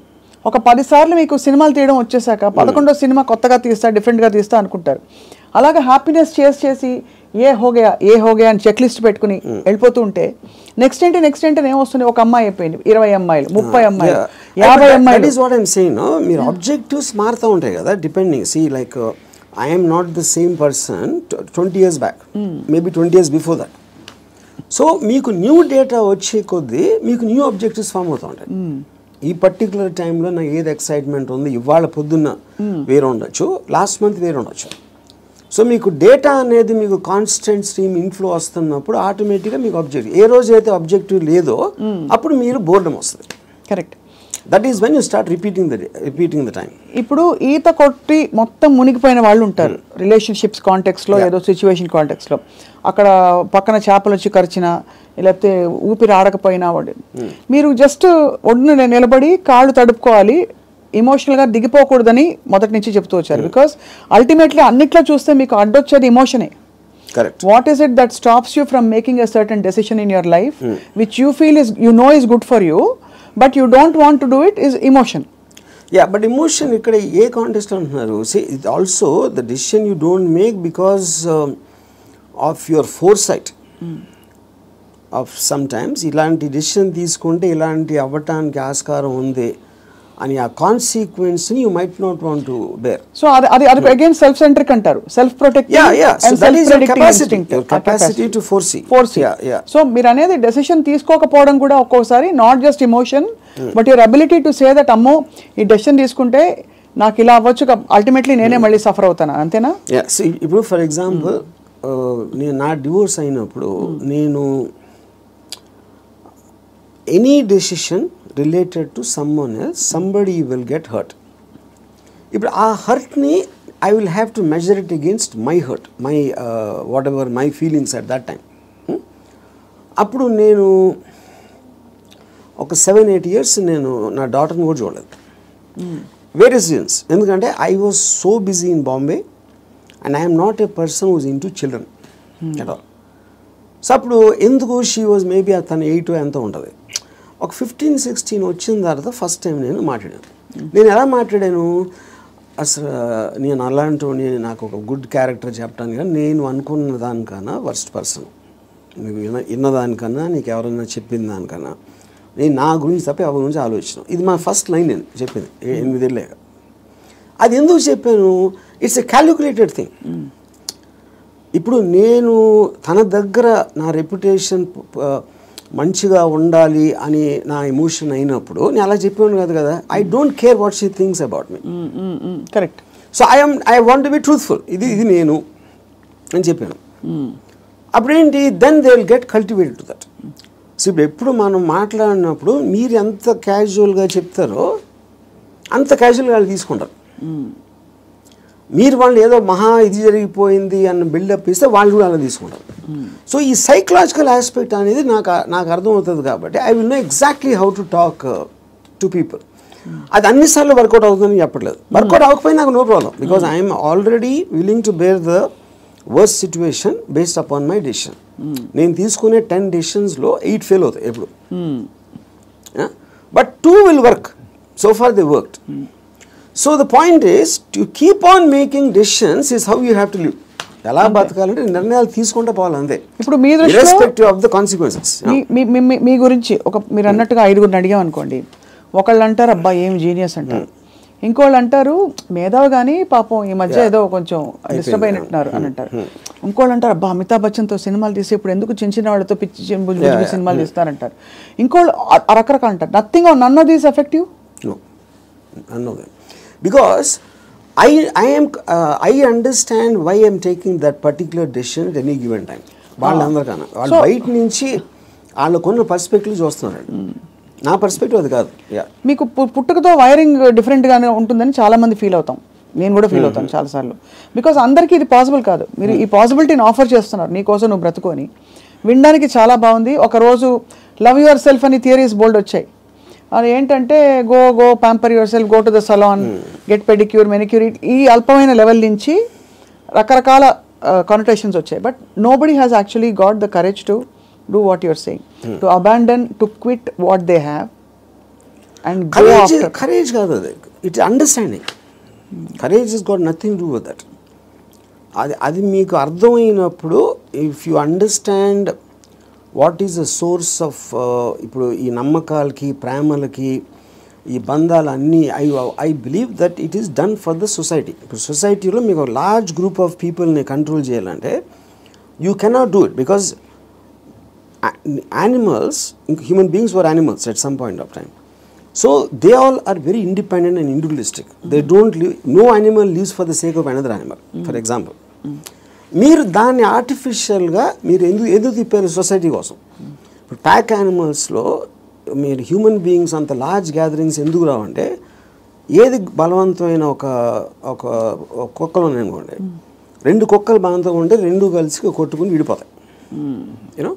ఒక 10 సార్లు మీకు సినిమాలు తీయడం వచ్చేసాక 11వ సినిమా కొత్తగా తీస్తా, డిఫరెంట్గా తీస్తా అనుకుంటారు. అలాగే హ్యాపీనెస్ చేసి ఏ హోగయా అని చెక్ లిస్ట్ పెట్టుకుని వెళ్ళిపోతూ ఉంటే నెక్స్ట్ ఏంటి ఏమొస్తుంది? ఒక అమ్మాయి అయిపోయింది, 20 అమ్మాయిలు, 30 అమ్మాయిలు, 50 అమ్మాయిలు. That is what I'm saying. మీరు ఆబ్జెక్టివ్స్ మారుతూ ఉంటాయి కదా depending. See like I am not the same person 20 years back, maybe 20 years before that. So మీకు న్యూ డేటా వచ్చే కొద్దీ మీకు న్యూ ఆబ్జెక్టివ్స్ ఫామ్ అవుతూ ఉంటాయి. ఈ పర్టికులర్ టైంలో నాకు ఏది ఎక్సైట్మెంట్ ఉంది, ఇవాళ పొద్దున్న వేరే ఉండొచ్చు, లాస్ట్ మంత్ వేరే ఉండొచ్చు. సో మీకు డేటా అనేది మీకు కాన్స్టెంట్ స్ట్రీమ్ ఇన్ఫ్లో వస్తున్నప్పుడు ఆటోమేటిక్గా మీకు ఆబ్జెక్టివ్, ఏ రోజు అయితే ఆబ్జెక్టివ్ లేదో అప్పుడు మీరు బోర్డమ్ వస్తుంది. Correct. That is when you start repeating the time. ఇప్పుడు ఈత కొట్టి మొత్తం మునిగిపోయిన వాళ్ళు ఉంటారు రిలేషన్షిప్స్ కాంటెక్స్లో, ఏదో సిచ్యువేషన్ కాంటెక్స్లో. అక్కడ పక్కన చేపలు వచ్చి కరిచినా లేకపోతే ఊపిరి ఆడకపోయినా వాడు మీరు జస్ట్ ఒడ్డున నిలబడి కాళ్ళు తడుపుకోవాలి, ఎమోషనల్గా దిగిపోకూడదని మొదటి నుంచి చెప్తూ వచ్చారు. బికాస్ అల్టిమేట్లీ అన్నిట్లో చూస్తే మీకు అడ్డొచ్చేది ఎమోషనే. Correct. What is it that stops you from making a certain decision in your life which you feel is you know is good for you but you don't want to do it is emotion. Yeah, but emotion ఇక్కడ ఏ కాంటెస్ట్ అంటున్నారు? Say it also the decision you don't make because of your foresight of some times ఇలాంటి డెసిషన్ తీసుకుంటే ఇలాంటి అవ్వటానికి ఆస్కారం ఉంది అని ఆ కాన్సిక్వెన్స్ని you might not want to bear. So అది అగైన్ సెల్ఫ్ సెంట్రిక్ అంటారు, self protective capacity to foresee. So మీరు అనేది డెసిషన్ తీసుకోకపోవడం కూడా ఒక్కోసారి not just emotion but your ability to say that అమ్మో ఈ డెసిషన్ తీసుకుంటే నాకు ఇలా అవ్వచ్చు, అల్టిమేట్లీ నేనే మళ్ళీ సఫర్ అవుతాను, అంతేనా? ఇప్పుడు ఫర్ ఎగ్జాంపుల్ నేను నా డివోర్స్ అయినప్పుడు నేను any decision related to someone else, somebody will get hurt. ఇప్పుడు ఆ హర్ట్ని I will have to measure it against my hurt, my whatever my feelings at that time. అప్పుడు నేను ఒక 7-8 years నేను నా డాటర్ని కూడా చూడలేదు. Various reasons. ఎందుకంటే I was so busy in Bombay and I am not a person who is into children at all. So అప్పుడు ఎందుకు షీ వాజ్ మేబీ తను 8 ఎంతో ఉంటుంది. ఒక 15-16 వచ్చిన తర్వాత ఫస్ట్ టైం నేను మాట్లాడాను. నేను ఎలా మాట్లాడాను, అసలు నేను అలాంటి నాకు ఒక గుడ్ క్యారెక్టర్ చెప్పడానికి కానీ నేను అనుకున్న దానికన్నా వర్స్ట్ పర్సన్, నువ్వు విన్నదానికన్నా నీకు ఎవరైనా చెప్పిన దానికన్నా నేను నా గురించి తప్ప ఎవరి గురించి ఆలోచించాను. ఇది మా ఫస్ట్ లైన్ నేను చెప్పింది 8 ఏళ్ళే. అది ఎందుకు చెప్పాను, ఇట్స్ ఎ క్యాలిక్యులేటెడ్ థింగ్. ఇప్పుడు నేను తన దగ్గర నా రెప్యుటేషన్ మంచిగా ఉండాలి అని నా ఎమోషన్ అయినప్పుడు నేను అలా చెప్పాను కాదు కదా. I don't care what she thinks about me. Correct. So I want to be truthful. ఇది నేను అని చెప్పాను. అప్పుడేంటి, then they will get cultivated to that. So ఇప్పుడు ఎప్పుడు మనం మాట్లాడినప్పుడు మీరు ఎంత క్యాజువల్గా చెప్తారో అంత క్యాజువల్గా వాళ్ళు తీసుకుంటారు. మీరు వాళ్ళు ఏదో మహా ఇది జరిగిపోయింది అన్న బిల్డప్ ఇస్తే వాళ్ళు కూడా అలా తీసుకుంటారు. సో ఈ సైకలాజికల్ ఆస్పెక్ట్ అనేది నాకు అర్థమవుతుంది కాబట్టి I will know exactly how to talk to people. అది అన్నిసార్లు వర్కౌట్ అవుతుందని చెప్పట్లేదు. వర్కౌట్ అవ్వకపోయినా నాకు no problem because I'm already willing to bear the worst situation based upon my decision. నేను తీసుకునే 10 డెసిషన్స్లో 8 ఫెయిల్ అవుతాయి ఎప్పుడు. But 2 will work. So far they worked. So the point is to keep on making decisions is how you have to live. ఎలా బతకాలంటే నిర్ణయాలు తీసుకుంటూ పోవాలి అంతే. ఇప్పుడు మీ దృష్టిలో ఇర్రెస్పెక్టివ్ ఆఫ్ ద కాన్సిక్వెన్సెస్. మీ గురించి మీరు అన్నట్టుగా 5గురిని అడిగాం అనుకోండి, ఒకళ్ళు అంటారు అబ్బా ఏం జీనియస్ అంటారు, ఇంకోళ్ళు అంటారు మేధావి కానీ పాపం ఈ మధ్య ఏదో కొంచెం డిస్టర్బ్ అయినట్టున్నారు అని అంటారు, ఇంకోళ్ళు అంటారు అబ్బా అమితాబ్ బచ్చన్తో సినిమాలు తీసి ఇప్పుడు ఎందుకు చిన్న చిన్న వాళ్ళతో పిచ్చి సినిమాలు తీస్తారంటారు, ఇంకోళ్ళు రకరకాలు అంటారు. Nothing or none of these effective? No, none of them. Because I understand why I'm taking that particular decision at any given time. వాళ్ళందరికన్నా వాళ్ళు బయట నుంచి వాళ్ళకున్న పర్స్పెక్టివ్ చూస్తున్నారు. నా పర్స్పెక్టివ్ అది కాదు. మీకు పుట్టుకతో వైరింగ్ డిఫరెంట్గానే ఉంటుందని చాలామంది ఫీల్ అవుతాం, నేను కూడా ఫీల్ అవుతాను చాలాసార్లు. బికాస్ అందరికీ ఇది పాసిబుల్ కాదు. మీరు ఈ పాసిబిలిటీని ఆఫర్ చేస్తున్నారు, నీకోసం నువ్వు బ్రతుకొని వినడానికి చాలా బాగుంది. ఒకరోజు లవ్ యువర్ సెల్ఫ్ అని థియరీస్ బోల్డ్ వచ్చాయి. అది ఏంటంటే go pamper yourself, go to the salon, get pedicure, manicure, ఈ అల్పమైన లెవెల్ నుంచి రకరకాల కానోటేషన్స్ వచ్చాయి. But nobody has actually got the courage to do what your saying, to abandon, to quit what they have and go after. Courage కాదు అది, it understanding. Courage is got nothing to do with that. అది మీకు అర్థమైనప్పుడు, if you understand what is the source of, ఇప్పుడు ఈ నమ్మకాలకి ప్రేమలకి ఈ బంధాలన్నీ, I believe that it is done for the society. ఇప్పుడు సొసైటీలో మీకు లార్జ్ గ్రూప్ ఆఫ్ పీపుల్ని కంట్రోల్ చేయాలంటే you cannot do it, because animals, human beings were animals at some point of time. So they all are very independent and individualistic. They don't live, no animal lives for the sake of another animal. For example, మీరు దాన్ని ఆర్టిఫిషియల్గా మీరు ఎందుకు తిప్పారు సొసైటీ కోసం? ఇప్పుడు ప్యాక్ యానిమల్స్లో మీరు హ్యూమన్ బీయింగ్స్ అంత లార్జ్ గ్యాదరింగ్స్ ఎందుకు రావంటే, ఏది బలవంతమైన ఒక కుక్కలు ఉన్నాయనుకోండి, 2 కుక్కలు బలవంతంగా ఉంటే 2 కలిసి కొట్టుకుని విడిపోతాయి. యూనో,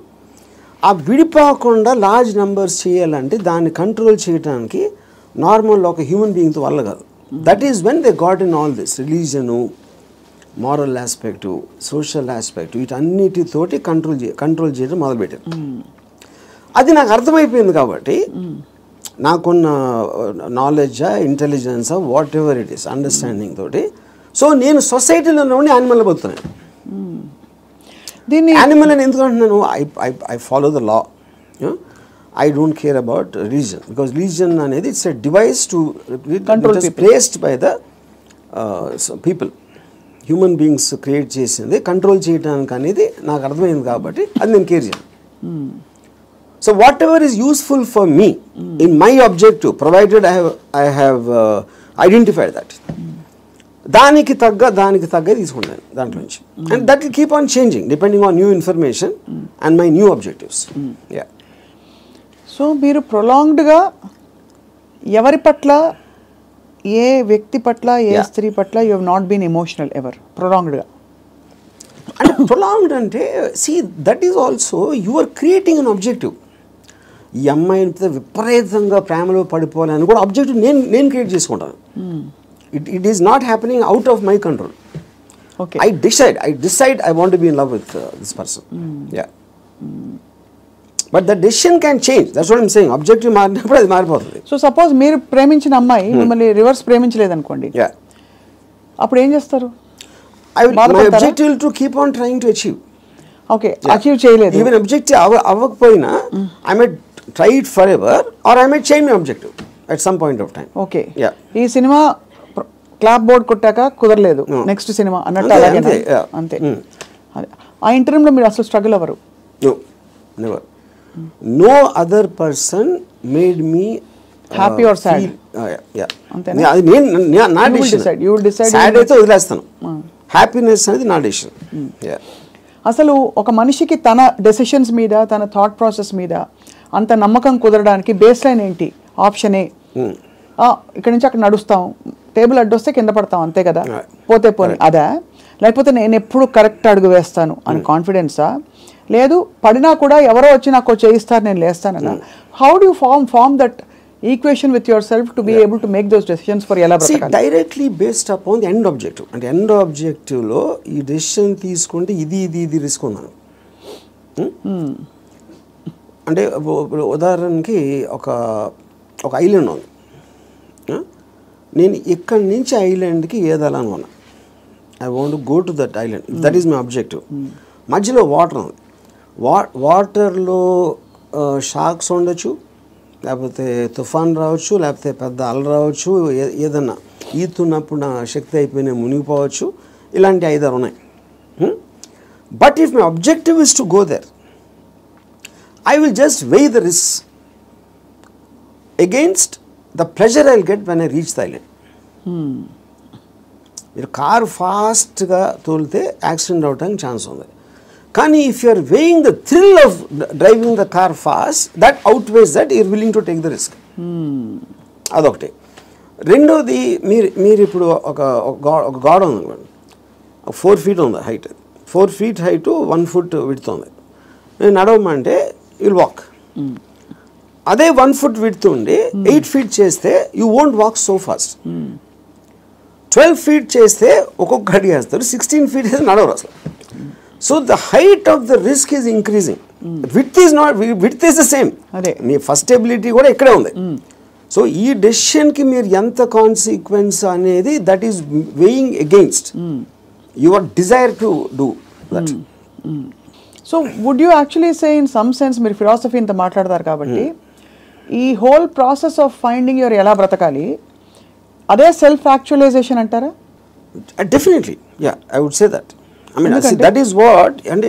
ఆ విడిపోకుండా లార్జ్ నెంబర్స్ చేయాలంటే దాన్ని కంట్రోల్ చేయడానికి నార్మల్ ఒక హ్యూమన్ బీయింగ్తో వల్ల కాదు. That is when they got in all this రిలీజను, మారల్ ఆస్పెక్టు, సోషల్ ఆస్పెక్టు, వీటన్నిటితోటి కంట్రోల్ చేయడం మొదలుపెట్టారు. అది నాకు అర్థమైపోయింది కాబట్టి నాకున్న నాలెడ్జా, ఇంటెలిజెన్సా, whatever it is, understanding తోటి, సో నేను సొసైటీలో ఉండి యానిమల్ బతుకుతున్నాను. దీన్ని యానిమల్ అని ఎందుకు అంటున్నాను? I follow the law. I don't care about religion, because religion అనేది it's a device to control, placed by the people. Human beings create చేసింది కంట్రోల్ చేయడానికి అనేది నాకు అర్థమైంది కాబట్టి అది నేను కేర్ చేయను. So whatever is useful for me in my objective, provided I have identified that, దానికి తగ్గ తీసుకున్నాను దాంట్లో నుంచి. And that will keep on changing depending on new information and my new objectives. So మీరు ప్రొలాంగ్డ్గా ఎవరి పట్ల, ఏ వ్యక్తి పట్ల, ఏ స్త్రీ పట్ల you have not been emotional ever? ప్రొలాంగ్డ్గా అంటే ప్రొలాంగ్డ్ అంటే see that is also you are creating an objective. ఈ అమ్మాయిని విపరీతంగా ప్రేమలో పడిపోవాలని కూడా ఆబ్జెక్టివ్ నేను క్రియేట్ చేసుకుంటాను. It is not happening out of my control. Okay. I decide I want to be in love with this person. Yeah. But the decision can change. That's what I'm saying. Objective మారినప్పుడు అది మారిపోతుంది. సో సపోజ్ మీరు ప్రేమించిన అమ్మాయి మిమ్మల్ని రివర్స్ ప్రేమించలేదనుకోండి, అప్పుడు ఏం చేస్తారు? My objective will to keep on trying to achieve. Okay, achieve చేయలేదు. Even objective అవ్వకపోయినా I might try it forever or I might change my objective at some point of time. Okay. ఈ సినిమా క్లాప్ బోర్డ్ కొట్టాక కుదరలేదు, నెక్స్ట్ సినిమా అన్నట్టు అలాగే అంతే. ఆ ఇంటర్వ్యూలో మీరు అసలు స్ట్రగుల్ అవ్వరు? Never. No other person made me happy or sad. అంతేనా? అది నా decision. You will decide. Sad అయితే వదిలేస్తాను, హ్యాపీనెస్ అనేది నా డిసిషన్. అసలు ఒక మనిషికి తన డెసిషన్స్ మీద, తన థాట్ ప్రాసెస్ మీద అంత నమ్మకం కుదరడానికి బేస్ లైన్ ఏంటి? ఆప్షన్ ఏ, ఇక్కడి నుంచి అక్కడ నడుస్తాం, టేబుల్ అడ్డొస్తే కింద పడతాం, అంతే కదా, పోతే పోనీ అదా? లేకపోతే నేను ఎప్పుడు కరెక్ట్ అడుగు వేస్తాను అని కాన్ఫిడెన్సా? లేదు పడినా కూడా ఎవరో వచ్చి నాకు చేయిస్తారు, నేను లేస్తానన్నా? How do you form that equation with yourself to be able to make those decisions for ఎలా బ్రతకాలి? Directly based upon the end objective. అంటే ఎండ్ ఆబ్జెక్టివ్లో ఈ డెసిషన్ తీసుకుంటే ఇది రిస్క్ ఉన్నాను. అంటే ఉదాహరణకి ఒక ఐలాండ్ ఉంది, నేను ఇక్కడి నుంచి ఐలాండ్కి ఏదాలని ఉన్నా. I want go to that island, if that is my objective. మధ్యలో వాటర్ ఉంది, వాటర్లో షార్క్స్ ఉండొచ్చు, లేకపోతే తుఫాన్ రావచ్చు, లేకపోతే పెద్ద అల రావచ్చు, ఏదన్నా ఈతున్నప్పుడు నా శక్తి అయిపోయినా మునిగిపోవచ్చు, ఇలాంటి 5-6 ఉన్నాయి. But if my objective is to go there, I will just weigh the risk against the pleasure I will get when I reach the island. మీరు కారు ఫాస్ట్గా తోలితే యాక్సిడెంట్ అవడానికి ఛాన్స్ ఉంది. కానీ if you are weighing the thrill of driving the car fast, that outweighs that you're willing to take the risk. అదొకటి. రెండోది, మీరు ఇప్పుడు ఒక గోడ ఉంది, 4 feet ఉంది height, 4 feet height 1 foot width ఉంది. నేను నడవమంటే యుల్ వాక్. అదే 1 foot విడ్త్ ఉండి 8 feet చేస్తే you won't walk so fast. 12 feet చేస్తే ఒక్కొక్క అడిగి వేస్తారు, 16 feet అయితే నడవరు అసలు. So the height of the risk is increasing, width is not, width is the same. అదే మీ ఫస్ట్ ఎబిలిటీ కూడా ఇక్కడే ఉంది. సో ఈ డెసిషన్కి మీరు ఎంత కాన్సిక్వెన్స్ అనేది, that is weighing against your desire to do that. So would you actually say in some sense, మీరు ఫిలాసఫీ ఇంత మాట్లాడతారు కాబట్టి, ఈ whole process of finding your ఎలా బ్రతకాలి అదే సెల్ఫ్ యాక్చువలైజేషన్ అంటారా? Definitely, yeah, I would say that. I mean, that is what, and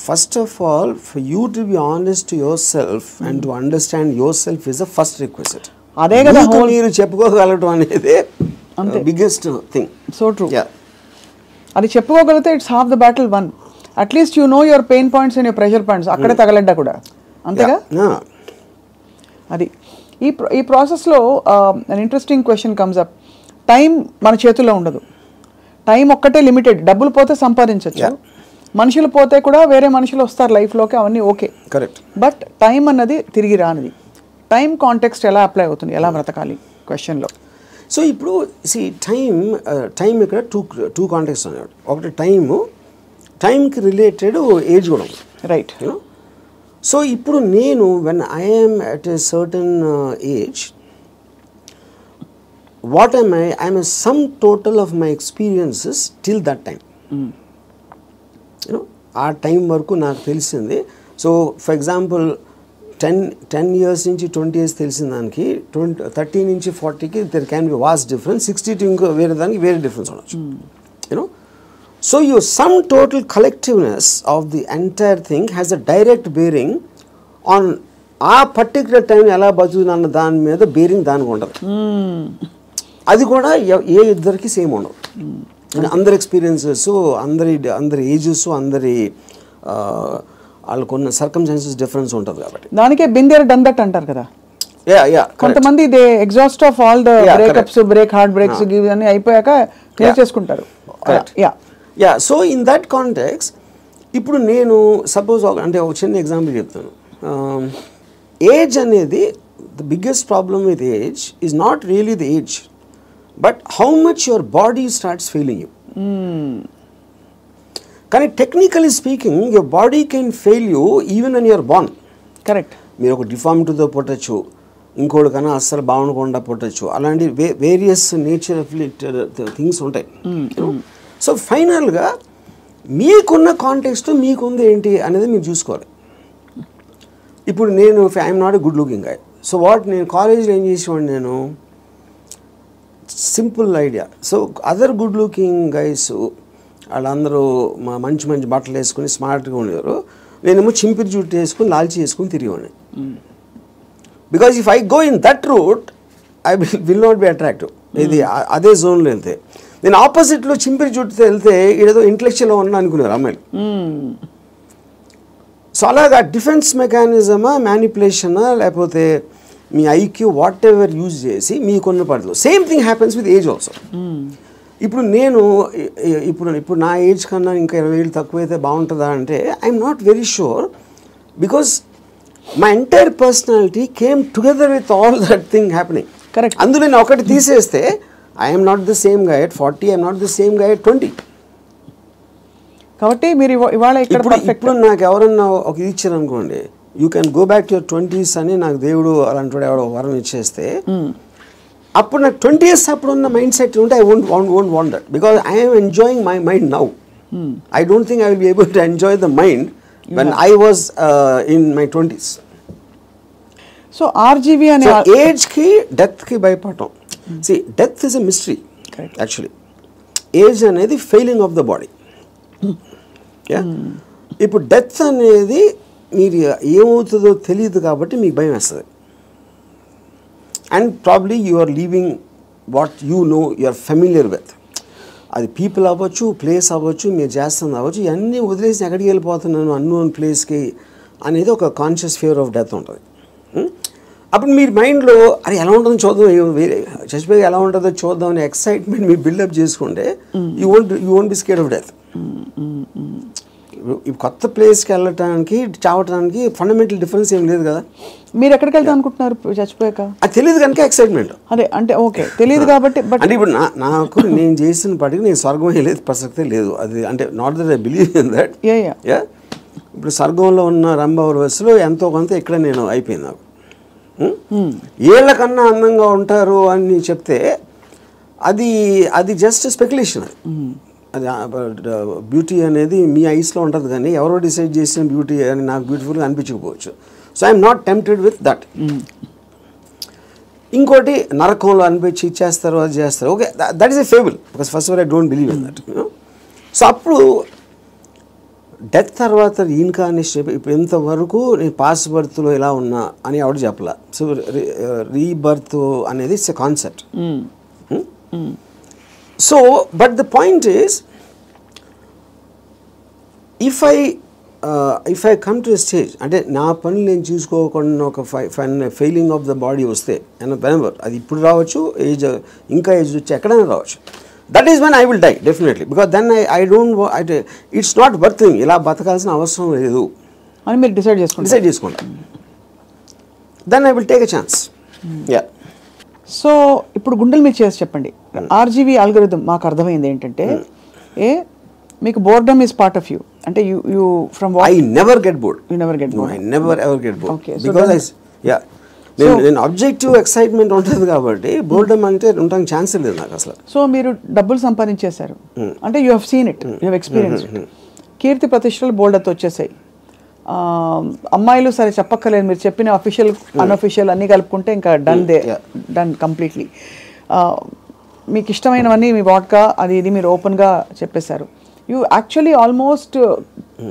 first of all, for you to be honest to yourself and to understand yourself is the first requisite. అదే కదా మీరు చెప్పుకోగలగడం అనేది biggest thing. So true. Yeah. అది చెప్పుకోగలిగితే it's half the battle won. At least you know your pain points and your pressure points, అక్కడే తగలడ్డా కూడా, అంతేగా? అది ఈ ప్రాసెస్లో an interesting question comes up. Time మన చేతుల్లో ఉండదు, టైం ఒక్కటే లిమిటెడ్. డబ్బులు పోతే సంపాదించవచ్చు, మనుషులు పోతే కూడా వేరే మనుషులు వస్తారు లైఫ్లోకి, అవన్నీ ఓకే, కరెక్ట్. బట్ టైం అన్నది తిరిగి రానిది. టైం కాంటెక్స్ట్ ఎలా అప్లై అవుతుంది, ఎలా బ్రతకాలి క్వశ్చన్లో? సో ఇప్పుడు టైం ఇక్కడ టూ కాంటెక్స్ట్ అన్నాడు. ఒకటి టైంకి రిలేటెడ్ ఏజ్ కూడా ఉంది, రైట్? సో ఇప్పుడు నేను when I'm at a certain age, what am I? I am a sum total of my experiences till that time. ఆ టైం వరకు నాకు తెలిసింది. సో ఫర్ ఎగ్జాంపుల్ 10 years నుంచి 20 years తెలిసిన దానికి 30 నుంచి 40కి there can be vast difference, 60 to ఇంకో వేరే దానికి వేరే డిఫరెన్స్ ఉండొచ్చు. So your sum total collectiveness of the entire thing has a direct bearing on ఆ పర్టికులర్ టైం ఎలా బతుకుతున్న దాని మీద బేరింగ్ దానికి ఉండదు. అది కూడా ఏ ఇద్దరికి సేమ్ ఉండవు. అందరి ఎక్స్పీరియన్సెస్, అందరి ఏజెస్, అందరి వాళ్ళకున్న సర్కమ్స్టాన్సెస్ డిఫరెన్స్ ఉంటుంది కాబట్టి దానికే బిందేర్ డన్ దట్ అంటారు కదా. కొంతమంది they exhaust of all the breakups, heart breaks అన్ని అయిపోయాక క్లియర్ చేసుకుంటారు. Yeah, so in that context ఇప్పుడు నేను సపోజ్ అంటే ఒక చిన్న ఎగ్జాంపుల్ చెప్తాను. ఏజ్ అనేది the biggest problem with age is not really the age, but how much your body starts failing you. కానీ technically speaking your body can fail you even when you are born. Correct. మీరు ఒక డిఫార్మిటీతో పుట్టచ్చు, ఇంకోటి కన్నా అస్సలు బాగుండకుండా పుట్టచ్చు, అలాంటి వేరియస్ నేచర్ ఆఫ్ థింగ్స్ ఉంటాయి. సో ఫైనల్గా మీకున్న కాంటెక్స్ట్ మీకుంది ఏంటి అనేది మీరు చూసుకోవాలి. ఇప్పుడు నేను I'm not a good looking guy, so నేను కాలేజ్లో ఏం చేసేవాడిని, నేను simple idea. So other good looking guys వాళ్ళందరూ మంచి బట్టలు వేసుకుని స్మార్ట్గా ఉండేవారు, నేనేమో చింపిరి జుట్టు వేసుకుని లాల్చి వేసుకుని తిరిగేవాడిని. Because if I go in that route I will not be attractive. ఇది అదే జోన్లో వెళ్తే, నేను ఆపోజిట్లో చింపిరి జుట్టుతో వెళ్తే ఏదో ఇంటలెక్చువల్గా ఉన్నా అనుకునేవారు అమ్మాయిలు. సో అలాగా డిఫెన్స్ మెకానిజమా, మ్యానిపులేషనా, లేకపోతే మీ ఐక్యూ వాట్ ఎవర్ యూజ్ చేసి మీకున్న పరిధిలో same thing happens with age also. ఇప్పుడు నేను ఇప్పుడు నా ఏజ్ కన్నా ఇంకా 20 ఏళ్ళు తక్కువైతే బాగుంటుందా అంటే I'm not very sure, because my entire personality came together with all that thing happening. Correct. అందులో నేను ఒకటి తీసేస్తే I'm not the same guy at 40, I'm not the same guy at 20. కాబట్టి మీరు ఇవాళ ఇప్పుడు నాకు ఎవరన్నా ఒక ఇది ఇచ్చారు అనుకోండి, you can go back to your 20s అని నాకు దేవుడు అలాంటి ఎవడో వరం ఇచ్చేస్తే అప్పుడు నాకు 20 years అప్పుడు ఉన్న మైండ్ సెట్ ఉంటే I won't want that because I am enjoying my mind now. I don't think I will be able to enjoy the mind when I was in my 20s. So RGV అనే So age ki death ki భయపడటం. See, death is a mystery. Correct. Actually, age అనేది failing of the body. Yeah. ఇప్పుడు డెత్ అనేది మీరు ఏమవుతుందో తెలియదు కాబట్టి మీకు భయం వేస్తుంది. And probably you are leaving what you know you are familiar with. అది పీపుల్ అవ్వచ్చు, ప్లేస్ అవ్వచ్చు, మీరు చేస్తుంది అవ్వచ్చు, ఇవన్నీ వదిలేసి ఎక్కడికి వెళ్ళిపోతున్నాను అన్నోన్ ప్లేస్కి అనేది ఒక కాన్షియస్ ఫియర్ ఆఫ్ డెత్ ఉంటుంది. అప్పుడు మీరు మైండ్లో అది ఎలా ఉంటుందో చూద్దాం, వేరే చచ్చిపోయి ఎలా ఉంటుందో చూద్దాం అనే ఎక్సైట్మెంట్ మీరు బిల్డప్ చేసుకుంటే you won't be scared of death. ఈ కొత్త ప్లేస్కి వెళ్ళటానికి చావటానికి ఫండమెంటల్ డిఫరెన్స్ ఏం లేదు కదా. మీరు ఎక్కడికి వెళ్తాం అనుకుంటున్నారు చచ్చిపోయాక? అది తెలియదు కనుక ఎక్సైట్మెంట్. అదే అంటే ఓకే తెలియదు కాబట్టి. బట్ అంటే ఇప్పుడు నాకు నేను చేసిన పటికి నేను స్వర్గం వెళ్ళేది ప్రసక్తే లేదు. అది అంటే not that I believe in that. Yeah ఇప్పుడు స్వర్గంలో ఉన్న రంభావరవస్సులో ఎంతో కొంత ఇక్కడ నేను అయిపోయింది. నాకు ఏళ్ల కన్నా అందంగా ఉంటారు అని చెప్తే అది జస్ట్ స్పెక్యులేషన్. అది బ్యూటీ అనేది మీ ఐస్లో ఉంటుంది కానీ ఎవరో డిసైడ్ చేసిన బ్యూటీ అని నాకు బ్యూటిఫుల్గా అనిపించకపోవచ్చు. So I'm not tempted with that. ఇంకోటి నరకంలో అనిపించి ఇచ్చేస్తారు, అది చేస్తారు. Okay, that is a fable because first of all I don't believe in that. So అప్పుడు డెత్ తర్వాత రీఇన్కార్నేషన్ ఇప్పుడు ఇంతవరకు నేను పాస్ట్ బర్త్లో ఎలా ఉన్నా అని ఎవరు చెప్పలా. సో రీబర్త్ అనేది it's a concept. So but the point is if I come to stage అంటే నా పనులు నేను చూసుకోకుండా ఒక ఫెయిలింగ్ ఆఫ్ ద బాడీ వస్తే వెనెవర్ అది ఇప్పుడు రావచ్చు, ఏజ్ ఇంకా ఏజ్ వచ్చి ఎక్కడైనా రావచ్చు. That is when I will die definitely because then I don't it's not worthing ఇలా బతకాల్సిన అవసరం లేదు అని మీరు డిసైడ్ చేసుకుంటా. Then I will take a chance. Yeah. So ఇప్పుడు గుండెలు మీరు చేసి చెప్పండి. RGV అల్గోరిథం మాకు అర్థమైంది ఏంటంటే మీకు boredom is part of you. అంటే you from I never get bored. You never get bored. I never ever get bored. Okay, so because నేను ఆబ్జెక్టివ్ ఎక్సైట్మెంట్ ఉంటుంది కాబట్టి బోర్డమ్ అంటే ఉండడానికి ఛాన్స్ లేదు నాకు అసలు. సో మీరు డబ్బులు సంపాదించేశారు అంటే you have seen it, you have experience it. కీర్తి ప్రతిష్టలు బోల్డతో వచ్చేసాయి. అమ్మాయిలు సరే చెప్పక్కర్లేదు, మీరు చెప్పిన అఫీషియల్ అన్అఫీషియల్ అన్నీ కలుపుకుంటే ఇంకా డన్ కంప్లీట్లీ. మీకు ఇష్టమైనవన్నీ మీ వాట్గా అది ఇది మీరు ఓపెన్గా చెప్పేశారు. You actually almost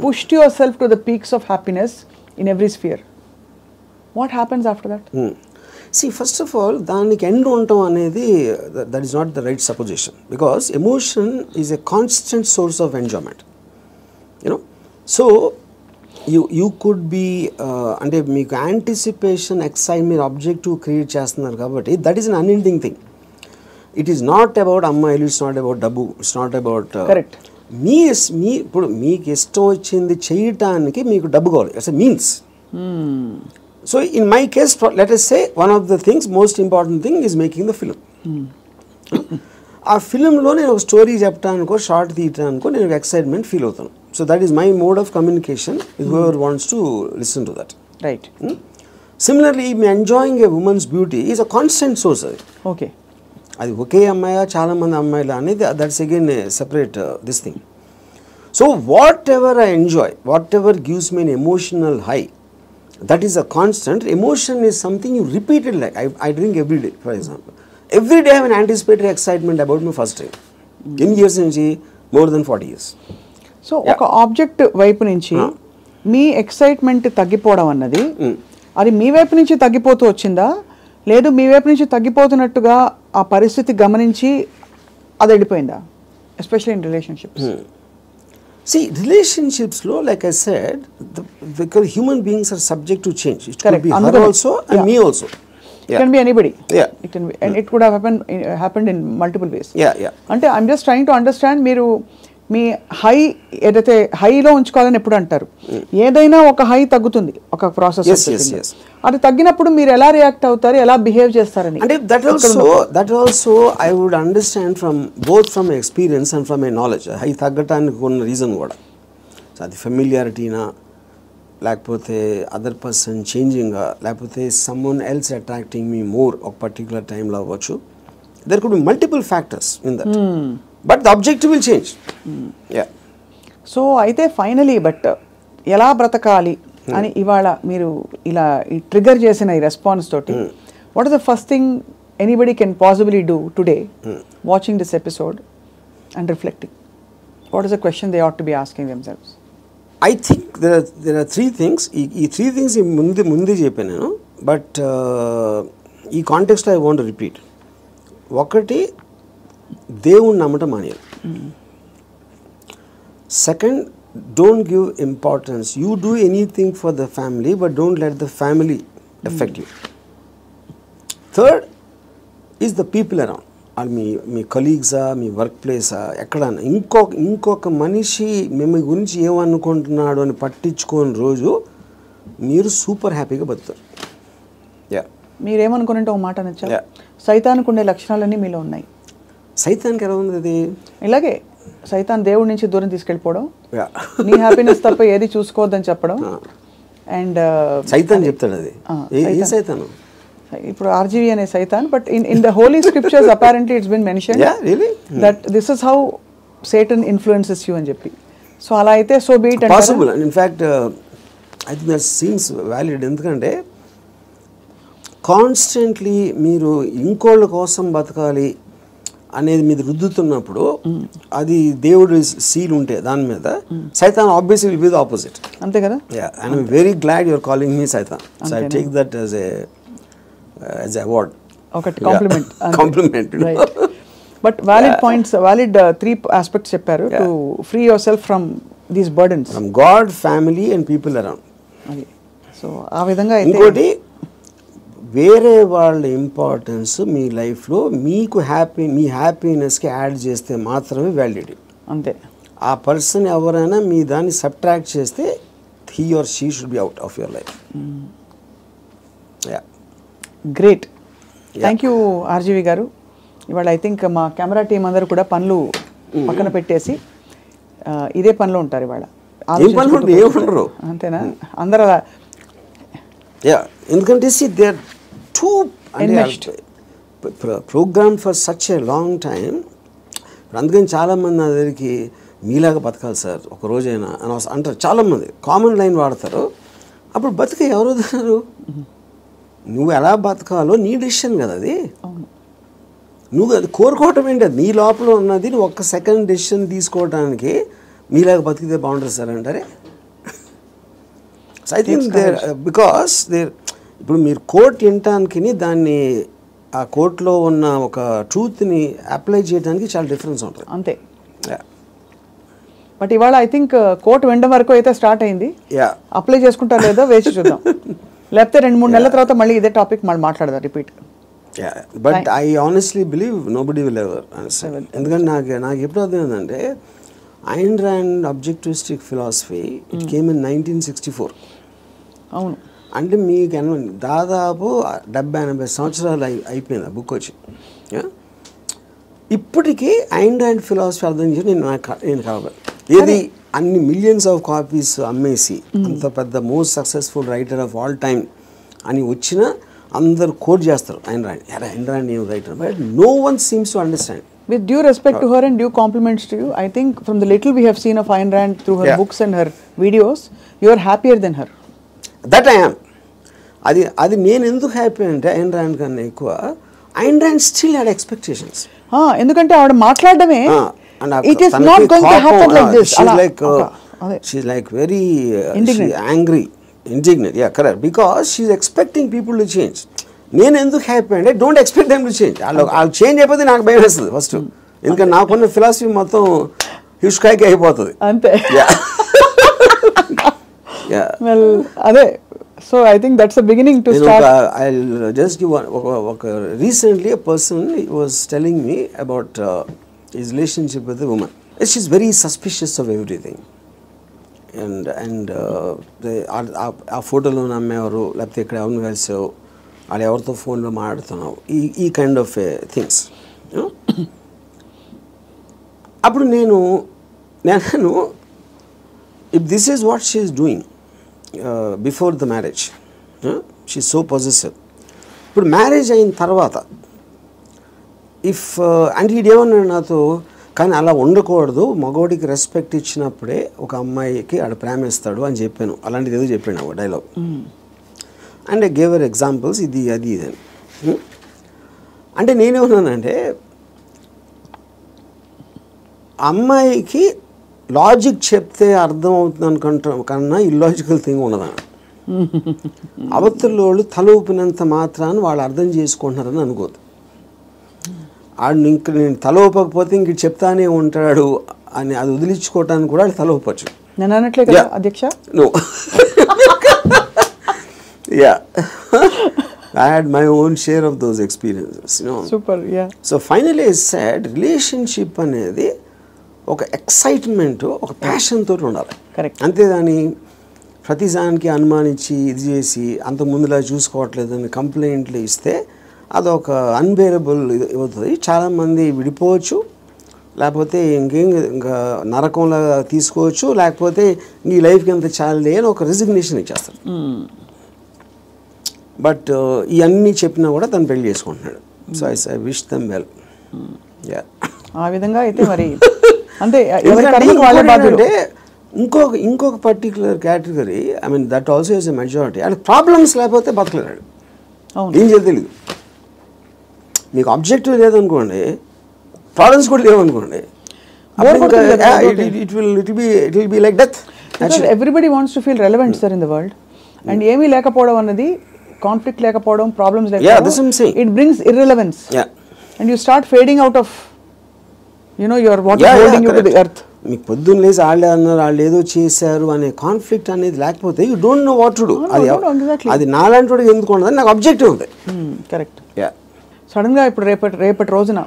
pushed your self to the peaks of happiness in every sphere. What happens after that? See, first of all, దానికి ఎండ్ ఉండటం అనేది that is not the right supposition because emotion is a constant source of enjoyment. You know, so you could be అంటే మీకు యాంటిసిపేషన్ ఎక్సైట్మెంట్ ఆబ్జెక్టివ్ క్రియేట్ చేస్తున్నారు కాబట్టి that is an unending thing. It is not about అమ్మాయిలు, ఇట్స్ నాట్ అబౌట్ డబ్బు, ఇట్స్ నాట్ అబౌట్ కరెక్ట్. మీ ఇప్పుడు మీకు ఇష్టం వచ్చింది చేయటానికి మీకు డబ్బు కావాలి. It's a means. So in my case, let us say one of the things, most important thing is making the film. ఆ ఫిలింలో నేను ఒక స్టోరీ చెప్పడానికో షార్ట్ తీయటానికో నేను ఎక్సైట్మెంట్ ఫీల్ అవుతాను. So that is my mode of communication with whoever wants to listen to that. Right. Similarly me enjoying A women's beauty is a constant source. అది ఓకే, అది ఒకే అమ్మాయి చాలా మంది అమ్మాయిలు అనేది that's again separate this thing. So what ever I enjoy, what ever gives me N emotional high, that is a constant. Emotion is something you repeat it like I drink every day, for example. Every day I have an anticipatory excitement about my first drink. In years nunchi more than 40 years. So ఒక ఆబ్జెక్ట్ వైపు నుంచి మీ ఎక్సైట్మెంట్ తగ్గిపోవడం అన్నది అది మీ వైపు నుంచి తగ్గిపోతూ వచ్చిందా, లేదు మీ వైపు నుంచి తగ్గిపోతున్నట్టుగా ఆ పరిస్థితి గమనించి అది వెళ్ళిపోయిందా? Especially in relationships. See, relationships lo, like I said, because human beings are subject to change. It could be her also and me also. It can be anybody. Yeah. It can be, and it could have happened in multiple ways. Yeah. అంటే I'm just trying to understand, మీరు మీ హై ఏదైతే హైలో ఉంచుకోవాలని ఎప్పుడు అంటారు, ఏదైనా ఒక హై తగ్గుతుంది ఒక ప్రాసెస్. Yes. అది తగ్గినప్పుడు మీరు ఎలా రియాక్ట్ అవుతారు, ఎలా బిహేవ్ చేస్తారని. అంటే that also I would understand from both from experience and from my knowledge. High తగ్గటానికి ఉన్న రీజన్ కూడా అది ఫెమిలియారిటీనా లేకపోతే అదర్ పర్సన్ చేంజింగా, లేకపోతే someone else attracting me more ఒక పర్టికులర్ టైంలో అవ్వచ్చు. There could be multiple factors in that, but the objective will change. So అయితే ఫైనలీ బట్ ఎలా బ్రతకాలి అని ఇవాళ మీరు ఇలా ట్రిగర్ చేసిన ఈ రెస్పాన్స్ తోటి what is the first thing anybody can possibly do today watching this episode and reflecting? What is the question they ought to be asking themselves? I think there are 3 things. ఈ 3 things ముందే చెప్పాను నేను, బట్ ఈ కాంటెక్స్ట్లో ఐ వాంట్ రిపీట్. ఒకటి, దేవుణ్ణి నమ్మటం మానేయాలి. Second, don't give importance. You do anything for the family, but don't let the family affect you. Third is the people around. మీ కలీగ్సా, మీ వర్క్ ప్లేసా, ఎక్కడన్నా ఇంకొక మనిషి మేము గురించి ఏమనుకుంటున్నాడు అని పట్టించుకోని రోజు మీరు సూపర్ హ్యాపీగా బతుకుతారు. మీరేమనుకున్నట్టు ఒక మాట నచ్చా, సైతానికి ఉండే లక్షణాలన్నీ మీలో ఉన్నాయి. సైతానికి ఎలా ఉంది అది? ఇలాగే సైతాన్ దేవుడి నుంచి దూరం తీసుకెళ్ళిపోవడం, నీ హ్యాపీనెస్ తప్ప ఏది చూసుకోవద్దని చెప్పడం. అండ్ సైతాన్ చెప్తాడు అది. ఏ సైతాను? ఇప్పుడు ఆర్జీవి అనే సైతాన్, but in the holy scriptures apparently it's been mentioned that this is how Satan influences you అని చెప్పి. సో అలా అయితే so be it. Possible. In fact I think that seems valid. ఎందుకంటే కాన్స్టెంట్లీ మీరు ఇంకోళ్ళ కోసం బతకాలి అనేది మీద రుద్దుతున్నప్పుడు అది దేవుడు సీల్ ఉంటే దాని మీద, సైతాన్ obviously will be the opposite. అంతే కదా? And I'm very glad your calling me సైతాన్. So I take that as a award, ఒకటి compliment. Compliment. But valid points, valid 3 aspects చెప్పారు to free yourself from these burdens. From God, family and people around. So ఆ విధంగా ఇంకోటి, వేరే వాళ్ళ ఇంపార్టెన్స్ మీ లైఫ్లో మీకు మీ హ్యాపీనెస్కి యాడ్ చేస్తే మాత్రమే వ్యాలిడిటీ. అంతే. ఆ పర్సన్ ఎవరైనా మీ దాన్ని సబ్ట్రాక్ట్ చేస్తే he or she should be out of your life. Great. Thank you RGV గారు. ఇవాళ ఐ థింక్ మా కెమెరా టీం అందరూ కూడా పనులు పక్కన పెట్టేసి ఇదే పనిలో ఉంటారు ఇవాళ. అంతేనా? అందరూ అలా. ఎందుకంటే they are too program for such a long time. అందుకని చాలామంది నా దగ్గరికి మీలాగా బతకాలి సార్ ఒక రోజైనా అని అంటారు. చాలామంది కామన్ లైన్ వాడతారు. అప్పుడు బతిక ఎవరు వదిలేరు? నువ్వు ఎలా బతకాలో నీ డెసిషన్ కదా అది. నువ్వు అది కోరుకోవటం ఏంటి? అది నీ లోపల ఉన్నది. నువ్వు ఒక్క సెకండ్ డెసిషన్ తీసుకోవడానికి మీలాగా బతికితే బాగుంటుంది సార్ అంటారే. సో ఐ థింక్ బికాస్ ఇప్పుడు మీరు కోర్ట్ వినటానికి దాన్ని ఆ కోర్టులో ఉన్న ఒక ట్రూత్ని అప్లై చేయడానికి చాలా డిఫరెన్స్ ఉంటుంది. అంతే. బట్ ఇవాళ ఐ థింక్ కోర్టు వినడం వరకు అయితే స్టార్ట్ అయింది. అప్లై చేసుకుంటారో లేదో వేచి చూద్దాం. లేకపోతే 2-3 నెలల తర్వాత మళ్ళీ ఇదే టాపిక్ మళ్ళీ మాట్లాడదాం repeat. But I honestly believe nobody will ever. ఎందుకంటే నాకు ఎప్పుడు అర్థమైందంటే Ayn Rand objectivistic philosophy it came in 1964. అవును. అంటే మీకు దాదాపు 70-80 సంవత్సరాలు అయిపోయింది ఆ బుక్ వచ్చి. ఇప్పటికీ ఐన్ ర్యాండ్ ఫిలాసఫీ అర్థం చేసి నేను కావాలి ఏది అన్ని మిలియన్స్ ఆఫ్ కాపీస్ అమ్మేసి అంత పెద్ద most successful writer of all time అని వచ్చిన అందరు కోట్ చేస్తారు ఐన్ ర్యాండ్ ఏం writer, but no one seems to understand. With due respect to her and due compliments to you, I think from the little we have seen of Ayn Rand through her books and her videos, you are happier than her. That I am. అది నేను ఎందుకు హ్యాపీ అంటే ఐన్ ర్యాండ్ కన్నా ఎక్కువ Ayn Rand still had expectations. ఎందుకంటే ఆవిడ మాట్లాడడమే it is not going to happen like this. She's like very angry, indignant. Yeah, correct. Because she's expecting people to change. నేను ఎందుకు హ్యాపీ అంటే don't expect them to change. వాళ్ళు చేంజ్ అయిపోతే నాకు భయం వేస్తుంది ఫస్ట్. ఎందుకంటే నాకున్న ఫిలాసఫీ మొత్తం హిస్కాయికి అయిపోతుంది అంతే. వెల్ అదే. So I think that's the beginning to start. I'll just give one. Recently a person was telling me about his relationship with a woman. She's very suspicious of everything. And ఆ ఫోటోలో నమ్మేవారు లేకపోతే ఇక్కడ ఎవరిని కలిసావు వాళ్ళు ఎవరితో ఫోన్లో మాట్లాడుతున్నావు ఈ కైండ్ ఆఫ్ థింగ్స్. అప్పుడు నేను if this is what she is doing before the marriage she so possessive. ఇప్పుడు మ్యారేజ్ అయిన తర్వాత అంటే ఈడేమన్నాడు నాతో, కానీ అలా ఉండకూడదు, మగవాడికి రెస్పెక్ట్ ఇచ్చినప్పుడే ఒక అమ్మాయికి ఆడ ప్రేమిస్తాడు అని చెప్పాను. అలాంటిది ఏదో చెప్పాను ఒక dialogue. And I gave examples, ఇది అది ఇదని. అంటే నేనేమన్నానంటే అమ్మాయికి లాజిక్ చెప్తే అర్థం అవుతుంది అనుకుంటా కన్నా ఇల్లాజికల్ థింగ్ ఉన్నదని. అవతల వాళ్ళు తల ఊపినంత మాత్రాన వాళ్ళు అర్థం చేసుకుంటున్నారని అనుకోదు. ఇంక నేను తల ఊపకపోతే ఇంక చెప్తానే ఉంటాడు అని అది వదిలించుకోవటానికి కూడా తల ఊపచ్చు. నేను అనట్లే కదా అధ్యక్ష. No. Yeah. I had my own share of those experiences, you know. Super, yeah. So finally I said, relationship అనేది ఒక ఎక్సైట్మెంట్, ఒక ప్యాషన్ తోటి ఉండాలి. కరెక్ట్. అంతేగాని ప్రతిదానికి అనుమానించి ఇది చేసి అంత ముందులా చూసుకోవట్లేదని కంప్లైంట్లు ఇస్తే అదొక అన్బేరబుల్ అవుతుంది. చాలామంది విడిపోవచ్చు, లేకపోతే ఇంకా నరకంలా తీసుకోవచ్చు, లేకపోతే ఈ లైఫ్కి ఎంత చాలే అని ఒక రిజిగ్నేషన్ ఇచ్చేస్తారు. బట్ ఇవన్నీ చెప్పినా కూడా తను పెళ్లి చేసుకుంటున్నాడు. So I wish them well. ఆ విధంగా అయితే మరి అంటే ఇంకొక particular category, I mean that also is a majority. And problems లేకపోతే బతకలేడు, ఏం చేయాలి తెలియదు. మీకు ఆబ్జెక్టివ్ లేదనుకోండి, ప్రాబ్లమ్స్ కూడా లేవనుకోండి, it will be like death. Everybody wants to feel relevant, sir, in the world. And ఏమీ లేకపోవడం అన్నది, కాన్ఫ్లిక్ట్ లేకపోవడం, ప్రాబ్లమ్స్ లేకపోవడం, it brings irrelevance. And you start fading out of, you know, what is holding you to the earth. మీకు పొద్దున్న లేసి వాళ్ళే అన్నారు, వాళ్ళు ఏదో చేశారు అనే కాన్ఫ్లిక్ట్ అనేది లేకపోతే you don't know what to do. అది నాలాంటి వాడికి ఎందుకు ఉండదు, నాకు ఆబ్జెక్టివ్ ఉంది. కరెక్ట్. సడన్ గా ఇప్పుడు రేపటి రోజున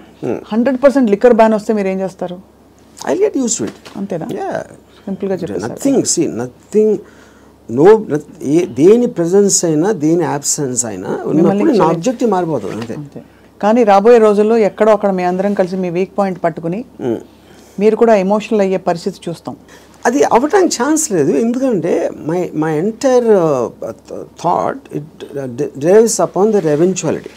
100% లిక్కర్ బ్యాన్ వస్తే మీరు ఏం చేస్తారు? I get used to it. అంతేనా? సింపుల్ గా చెప్పేసి నథింగ్ దేని ప్రెజెన్స్ అయినా దేని అబ్సెన్స్ అయినా ఉన్నప్పుడు నా ఆబ్జెక్టివ్ మారిపోతుంది అంతే. కానీ రాబోయే రోజుల్లో ఎక్కడో అక్కడ మీ అందరం కలిసి మీ వీక్ పాయింట్ పట్టుకుని మీరు కూడా ఎమోషనల్ అయ్యే పరిస్థితి చూస్తాం. అది అవ్వటానికి ఛాన్స్ లేదు. ఎందుకంటే my entire thought it drives upon that eventuality.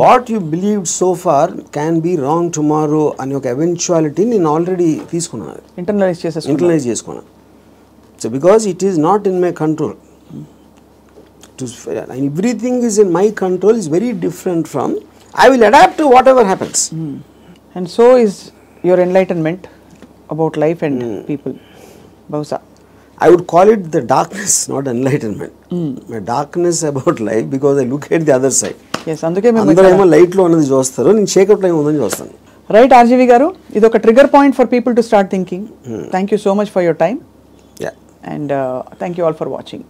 What you believed so far can be wrong tomorrow అనే ఒక ఎవెన్చువాలిటీ నేను ఆల్రెడీ తీసుకున్నాను, ఇంటర్నలైజ్ చేసుకున్నాను. So because it is not in my control. Everything is in my control is very different from I will adapt to whatever happens. And so is your enlightenment about life and people. Bausa. I would call it the darkness, not enlightenment. My darkness about life because I look at the other side. Yes, అందుకే మేము అందరూ ఏమో లైట్ లో ఉన్నది చూస్తారు, నేను చీకట్లో ఉందని చూస్తాను. రైట్ ఆర్జీవి గారు, ఇది ఒక trigger point for people to start thinking. Thank you so much for your time. Yeah. And thank you all for watching.